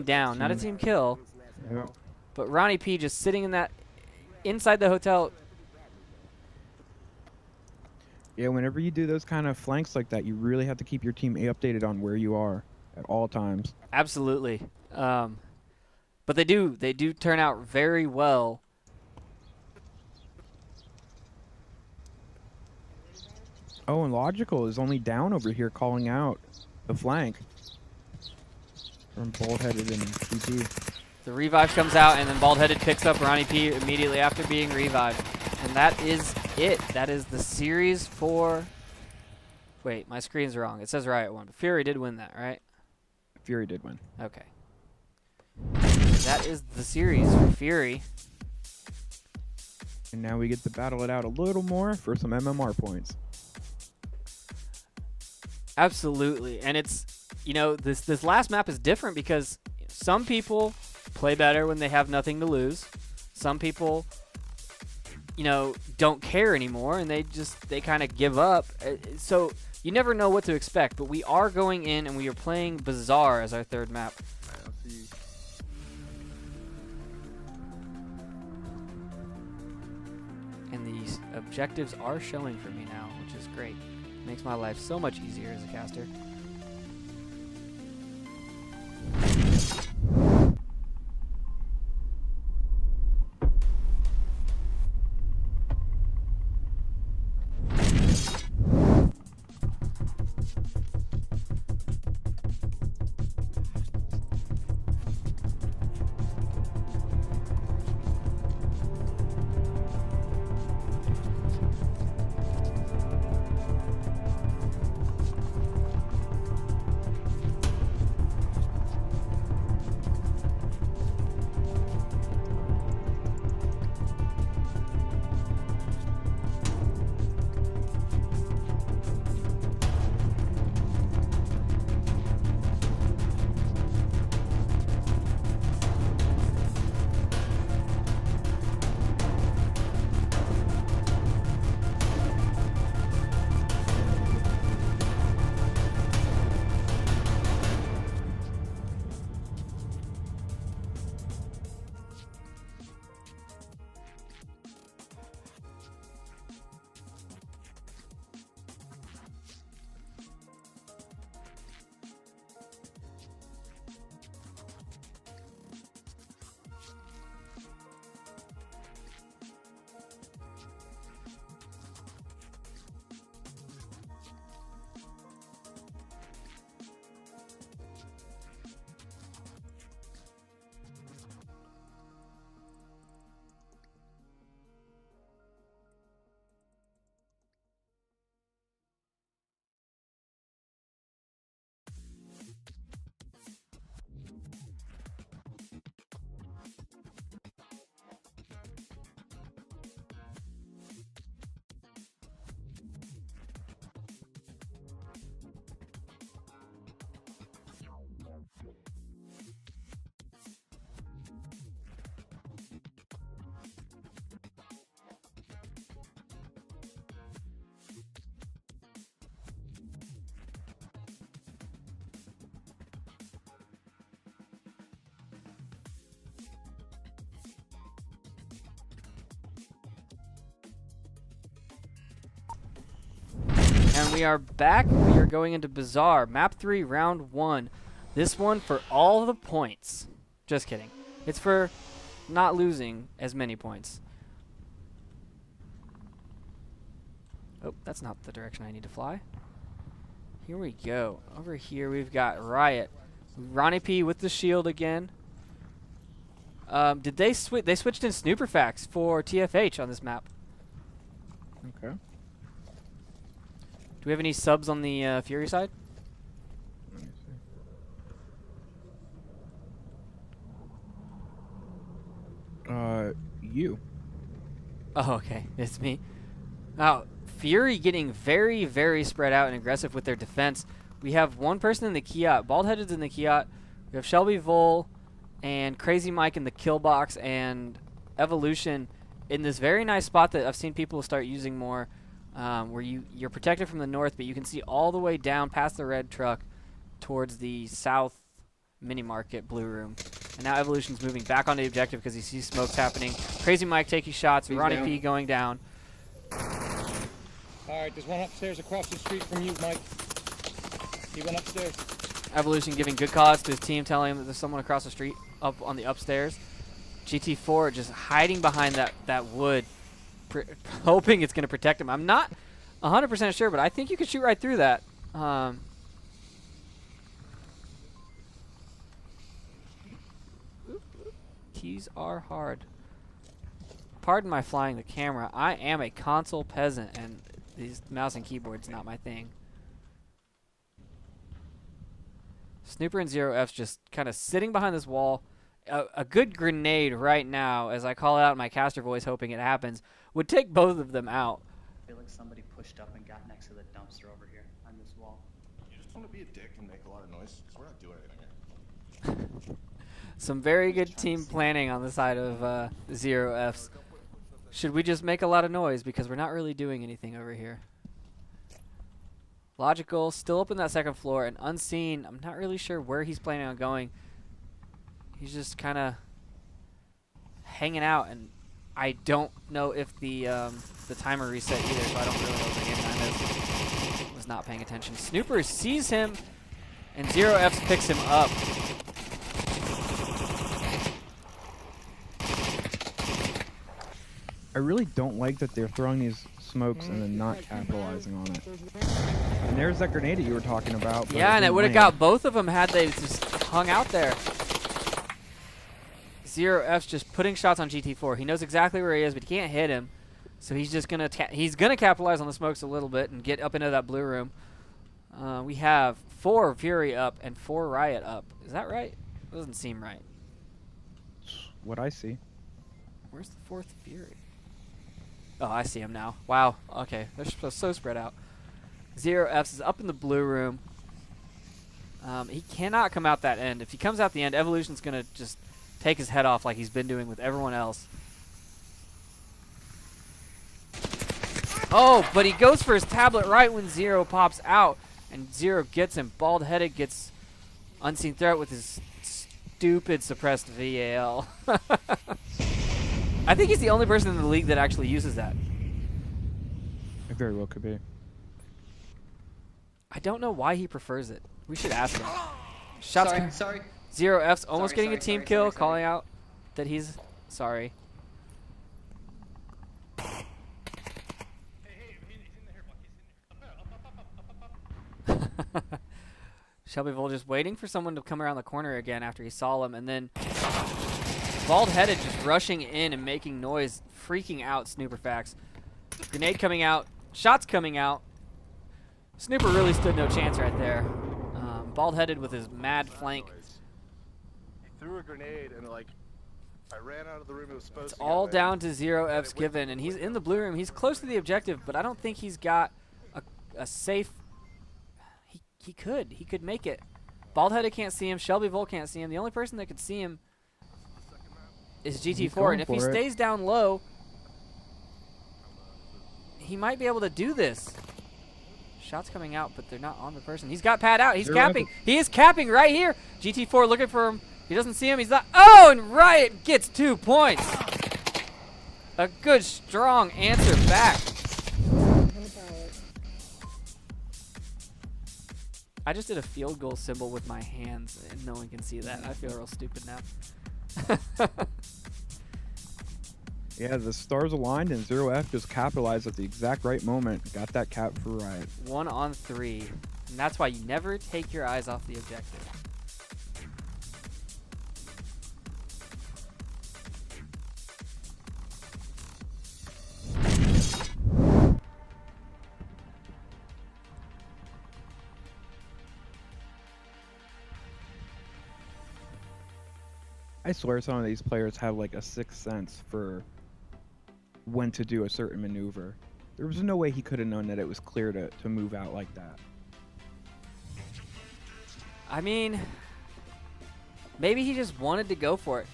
down, not a team kill. Yep. But Ronnie P just sitting in that inside the hotel. Yeah, whenever you do those kind of flanks like that, you really have to keep your team updated on where you are at all times. Absolutely. But they do turn out very well. Oh, and Logical is only down over here calling out the flank from Bald-Headed and GT. The revive comes out, and then Bald-Headed picks up Ronnie P immediately after being revived. And that is it. That is the series for... Wait, my screen's wrong. It says Riot won, but Fury did win that, right? Fury did win. Okay. That is the series for Fury. And now we get to battle it out a little more for some MMR points. Absolutely. And it's, you know, this last map is different because some people play better when they have nothing to lose. Some people, you know, don't care anymore and they kind of give up. So you never know what to expect, but we are going in and we are playing Bazaar as our third map. Alright, I'll see. And these objectives are showing for me now, which is great. Makes my life so much easier as a caster. and we are back. We are going into Bazaar. Map 3, round 1. This one for all the points. Just kidding. It's for not losing as many points. Oh, that's not the direction I need to fly. Here we go. Over here we've got Riot. Ronnie P with the shield again. Did they switch? They switched in Snooperfax for TFH on this map. Okay. Do we have any subs on the Fury side? Let me see. You. Oh, okay. It's me. Now, Fury getting very, very spread out and aggressive with their defense. We have one person in the Kiat. Baldheaded's in the Kiat. We have Shelby Vol and Crazy Mike in the kill box, and Evolution in this very nice spot that I've seen people start using more, where you're protected from the north, but you can see all the way down past the red truck towards the south mini market blue room. And now Evolution's moving back on the objective because he sees smokes happening. Crazy Mike taking shots. Ronnie down. P going down. All right, there's one upstairs across the street from you, Mike. He went upstairs. Evolution giving good cause to his team, telling him that there's someone across the street up on the upstairs. GT4 just hiding behind that wood, hoping it's going to protect him. I'm not 100% sure, but I think you could shoot right through that. Keys are hard. Pardon my flying the camera. I am a console peasant, and these mouse and keyboard's not my thing. Snooper and Zero F's just kind of sitting behind this wall. A good grenade right now, as I call it out in my caster voice, hoping it happens, would take both of them out. I feel like somebody pushed up and got next to the dumpster over here on this wall. You just want to be a dick and make a lot of noise, because we're not doing anything here. Some very good team planning on the side of Zero F's. Should we just make a lot of noise because we're not really doing anything over here? Logical, still up in that second floor, and Unseen, I'm not really sure where he's planning on going. He's just kind of hanging out, and I don't know if the timer reset either, so I don't really know what the game time is. Was not paying attention. Snooper sees him, and Zero F's picks him up. I really don't like that they're throwing these smokes and then not capitalizing on it. And there's that grenade that you were talking about. Yeah, and it would have got both of them had they just hung out there. Zero F's just putting shots on GT4. He knows exactly where he is, but he can't hit him. So he's just gonna capitalize on the smokes a little bit and get up into that blue room. We have 4 Fury up and 4 Riot up. Is that right? Doesn't seem right. What I see. Where's the 4th Fury? Oh, I see him now. Wow. Okay, they're so spread out. Zero F's is up in the blue room. He cannot come out that end. If he comes out the end, Evolution's gonna just take his head off like he's been doing with everyone else. Oh, but he goes for his tablet right when Zero pops out, and Zero gets him. Bald-headed gets Unseen Threat with his stupid suppressed VAL. I think he's the only person in the league that actually uses that. It very well could be. I don't know why he prefers it. We should ask him. Shots. Sorry. Zero F's almost getting a sorry, team sorry, kill, sorry. calling out that he's sorry. Shelby Vol just waiting for someone to come around the corner again after he saw him, and then Bald-headed just rushing in and making noise, freaking out Snooperfax. Grenade coming out, shots coming out. Snooper really stood no chance right there. Bald-headed with his mad flank. He threw a grenade and like, I ran out of the room it was supposed It's to all go in. down to Zero F's given, and he's in the blue room. He's close to the objective, but I don't think he's got a safe. He could make it. Bald-headed can't see him. Shelby Vol can't see him. The only person that could see him is GT4, and if he stays down low, he might be able to do this. Shots coming out, but they're not on the person. He's got pad out. He's capping. He is capping right here. GT4 looking for him. He doesn't see him. He's not. Oh, and Riot gets 2 points. A good, strong answer back. I just did a field goal symbol with my hands, and no one can see that. I feel real stupid now. Yeah, the stars aligned and 0F just capitalized at the exact right moment. Got that cap for Riot. 1 on 3. And that's why you never take your eyes off the objective. I swear some of these players have like a sixth sense for when to do a certain maneuver. There was no way he could have known that it was clear to move out like that. I mean, maybe he just wanted to go for it.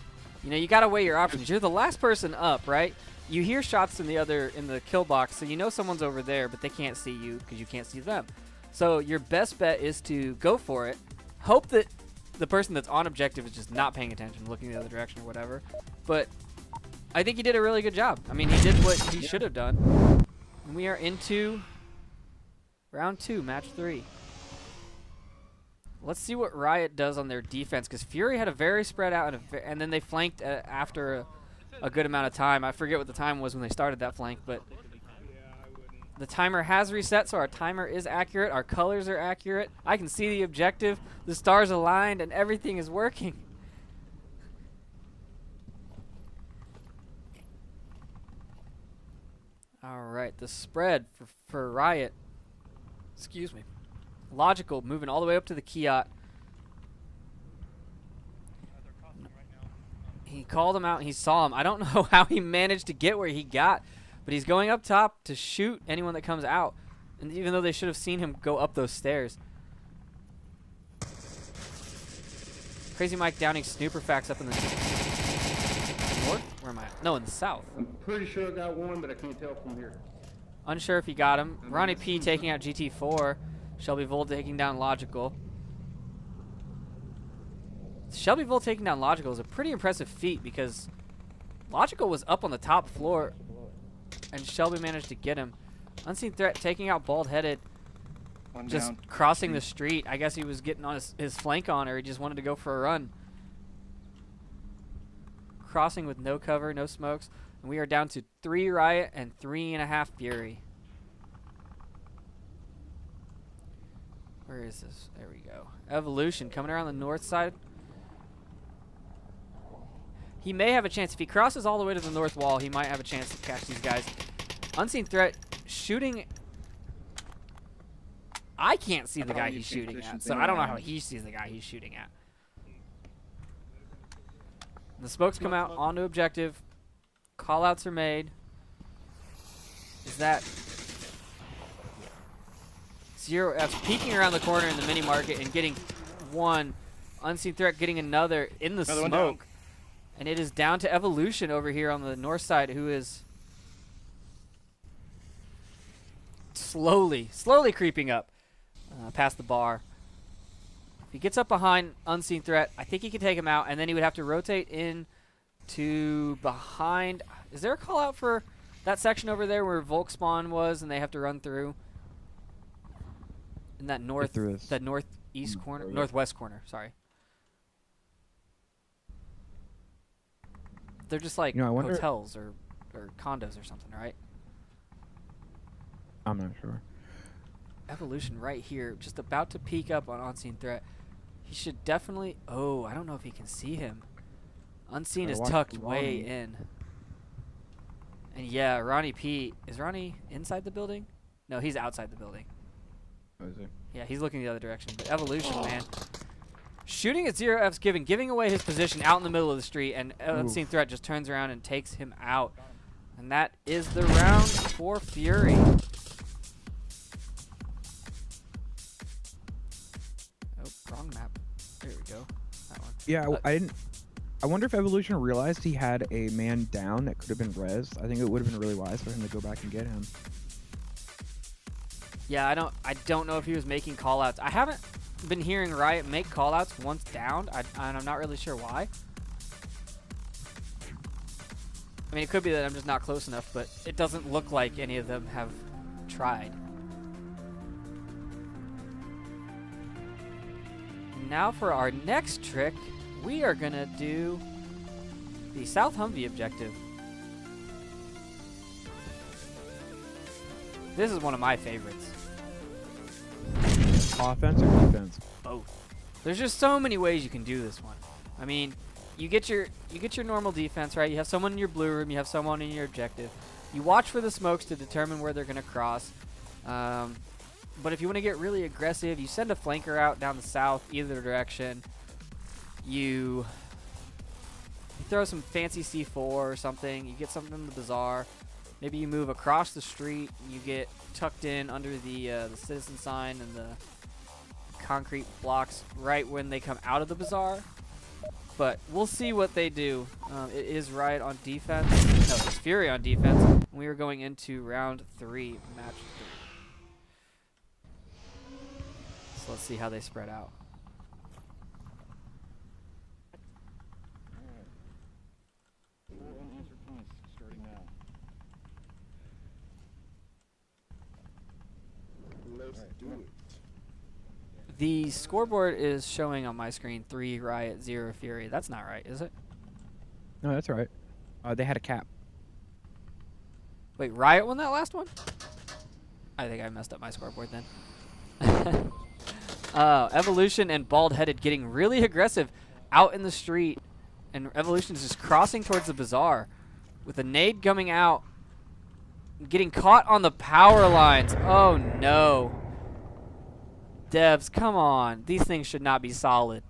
You know, you gotta weigh your options. You're the last person up, right? You hear shots in the kill box, so you know someone's over there, but they can't see you because you can't see them. So your best bet is to go for it. Hope that the person that's on objective is just not paying attention, looking the other direction or whatever. But I think he did a really good job. I mean, he did what he should have done. And we are into round 2, match 3. Let's see what Riot does on their defense, because Fury had a very spread out, and then they flanked after a good amount of time. I forget what the time was when they started that flank, but the timer has reset, so our timer is accurate. Our colors are accurate. I can see the objective. The stars aligned, and everything is working. All right, the spread for Riot. Excuse me. Logical moving all the way up to the Kiot. He called him out. He saw him. I don't know how he managed to get where he got, but he's going up top to shoot anyone that comes out. And even though they should have seen him go up those stairs. Crazy Mike downing snooper facts up in the north. Where am I? No, in the south. I'm pretty sure I got one, but I can't tell from here. Unsure if he got him. Ronnie P taking out GT4. Shelby Volt taking down Logical. Shelby Volt taking down Logical is a pretty impressive feat because Logical was up on the top floor and Shelby managed to get him. Unseen Threat taking out Bald Headed. Just crossing the street. I guess he was getting on his flank on her. He just wanted to go for a run. Crossing with no cover, no smokes. And we are down to 3 Riot and 3.5 Fury. Where is this? There we go. Evolution coming around the north side. He may have a chance. If he crosses all the way to the north wall, he might have a chance to catch these guys. Unseen Threat shooting. I can't see the guy he's shooting at, so I don't know how he sees the guy he's shooting at. The smokes come out onto objective. Callouts are made. Is that 0F's peeking around the corner in the mini market and getting one. Unseen Threat getting another in the smoke. And it is down to Evolution over here on the north side, who is slowly creeping up past the bar. If he gets up behind Unseen Threat, I think he can take him out, and then he would have to rotate in to behind. Is there a call out for that section over there where Volk spawn was and they have to run through? In that northeast corner? Northwest corner, sorry. They're just like hotels or condos or something, right? I'm not sure. Evolution right here, just about to peek up on Unseen Threat. He should definitely... Oh, I don't know if he can see him. Unseen is tucked way in. And yeah, Ronnie P... Is Ronnie inside the building? No, he's outside the building. Oh, is he? Yeah, he's looking the other direction. But Evolution, man. Shooting at 0F's giving away his position out in the middle of the street, and Unseen Threat just turns around and takes him out. And that is the round for Fury. Oh, wrong map. There we go. That one. Yeah, I wonder if Evolution realized he had a man down that could have been rezzed. I think it would have been really wise for him to go back and get him. Yeah, I don't know if he was making callouts. I haven't been hearing Riot make callouts once downed, and I'm not really sure why. I mean, it could be that I'm just not close enough, but it doesn't look like any of them have tried. now for our next trick, we are gonna do the South Humvee objective. This is one of my favorites. Offense or defense? Both. There's just so many ways you can do this one. I mean, you get your normal defense, right? You have someone in your blue room, you have someone in your objective. You watch for the smokes to determine where they're gonna cross. But if you want to get really aggressive, you send a flanker out down the south, either direction. You throw some fancy C4 or something. You get something in the bazaar. Maybe you move across the street. And you get tucked in under the citizen sign and the concrete blocks right when they come out of the bazaar. But we'll see what they do. It is Riot on defense. No, it's Fury on defense. We are going into round 3, match 3. So let's see how they spread out. Alright. 4 unanswered points starting now. Let's do it. The scoreboard is showing on my screen 3 Riot, 0 Fury. That's not right, is it? No, that's all right. They had a cap. Wait, Riot won that last one? I think I messed up my scoreboard then. Evolution and Bald-Headed getting really aggressive out in the street. And Evolution is just crossing towards the bazaar with a nade coming out. Getting caught on the power lines. Oh, no. Devs, come on. These things should not be solid.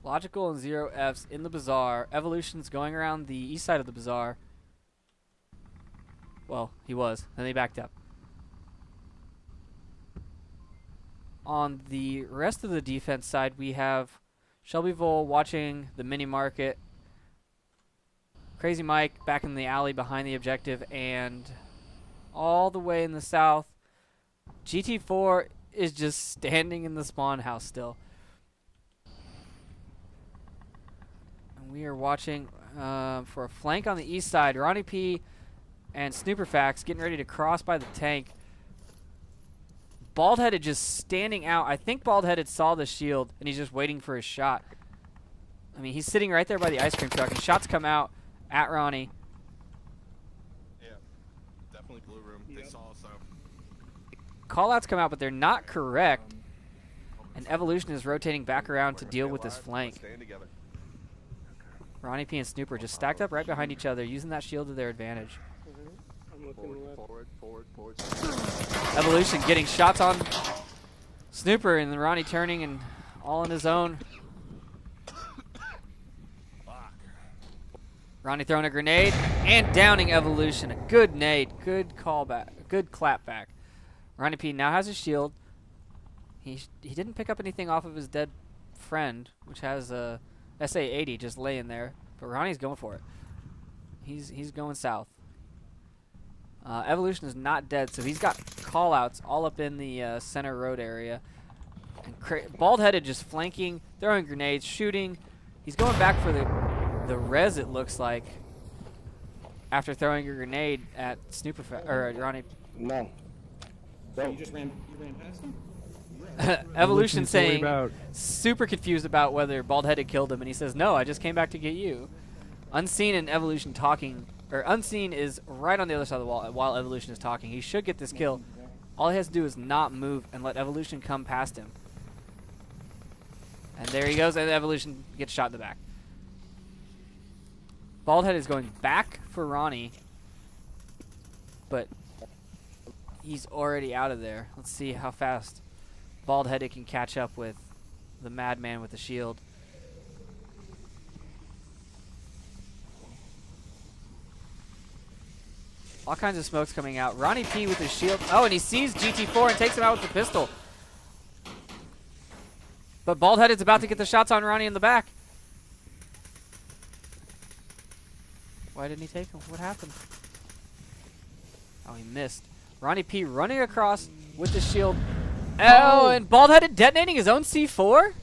Logical and 0 Fs in the bazaar. Evolution's going around the east side of the bazaar. Well, he was. Then they backed up. On the rest of the defense side, we have Shelbyville watching the mini market. Crazy Mike back in the alley behind the objective, and all the way in the south, GT4 is just standing in the spawn house still. And we are watching for a flank on the east side. Ronnie P and Snooperfax getting ready to cross by the tank. Bald-Headed just standing out. I think Bald-Headed saw the shield, and he's just waiting for his shot. I mean, he's sitting right there by the ice cream truck, and shots come out at Ronnie. Yeah, definitely blue room. They saw so. Callouts come out, but they're not correct. And Evolution is rotating back around to deal with this flank. Staying together. Ronnie P and Snooper just stacked up right behind each other, using that shield to their advantage. I'm looking Forward, left. forward, forward, forward. Evolution getting shots on Snooper, and then Ronnie turning and all in his own. Ronnie throwing a grenade and downing Evolution. A good nade, good callback, good clap back. Ronnie P now has his shield. He didn't pick up anything off of his dead friend, which has a SA-80 just laying there, but Ronnie's going for it. He's going south. Evolution is not dead, so he's got callouts all up in the center road area. And Bald-Headed just flanking, throwing grenades, shooting. He's going back for the res, it looks like, after throwing a grenade at or Ronnie. No. You ran past him? Evolution saying, about super confused about whether Bald-Headed killed him, and he says, no, I just came back to get you. Unseen and Evolution talking, or Unseen is right on the other side of the wall while Evolution is talking. He should get this kill. All he has to do is not move and let Evolution come past him. And there he goes, and Evolution gets shot in the back. Bald-Head is going back for Ronnie, but he's already out of there. Let's see how fast Bald-Headed can catch up with the madman with the shield. All kinds of smokes coming out. Ronnie P with his shield. Oh, and he sees GT4 and takes him out with the pistol. But Bald-Headed's about to get the shots on Ronnie in the back. Why didn't he take him? What happened? Oh, he missed. Ronnie P running across with the shield. Oh, and Bald-Headed detonating his own C4?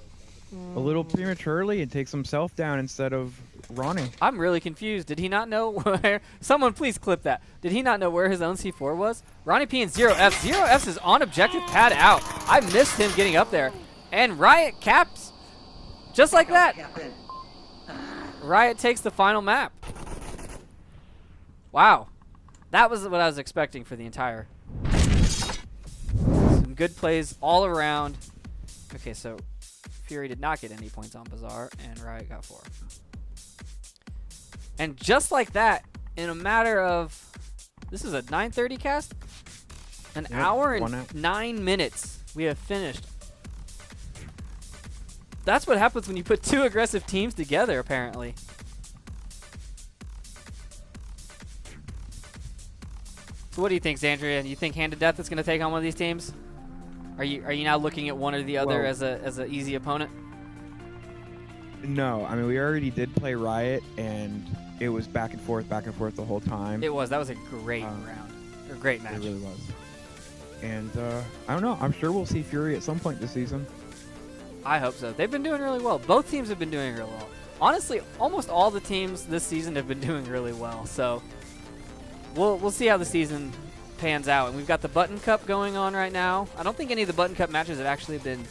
a little prematurely and takes himself down instead of Ronnie. I'm really confused. Did he not know where? Someone please clip that. Did he not know where his own C4 was? Ronnie P and 0F. 0F is on objective pad out. I missed him getting up there. And Riot caps just like that. Riot takes the final map. Wow. That was what I was expecting for the entire. Some good plays all around. Okay, so Fury did not get any points on Bazaar, and Riot got 4. And just like that, in a matter of, this is a 9:30 cast? An hour and 9 minutes, we have finished. That's what happens when you put 2 aggressive teams together, apparently. So what do you think, Xandria? You think Hand to Death is going to take on one of these teams? Are you now looking at one or the other as an easy opponent? No, I mean, we already did play Riot, and it was back and forth the whole time. It was. That was a great round. Or great match. It really was. And I don't know. I'm sure we'll see Fury at some point this season. I hope so. They've been doing really well. Both teams have been doing really well. Honestly, almost all the teams this season have been doing really well. So we'll see how the season pans out. And we've got the Button Cup going on right now. I don't think any of the Button Cup matches have actually been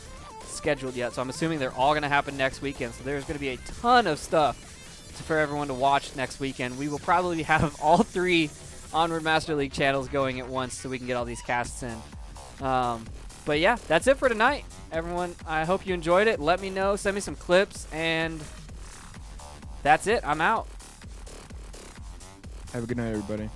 scheduled yet, so I'm assuming they're all going to happen next weekend. So there's going to be a ton of stuff for everyone to watch next weekend. We will probably have all 3 Onward Master League channels going at once so we can get all these casts in. But yeah, that's it for tonight. Everyone, I hope you enjoyed it. Let me know. Send me some clips, and that's it. I'm out. Have a good night, everybody.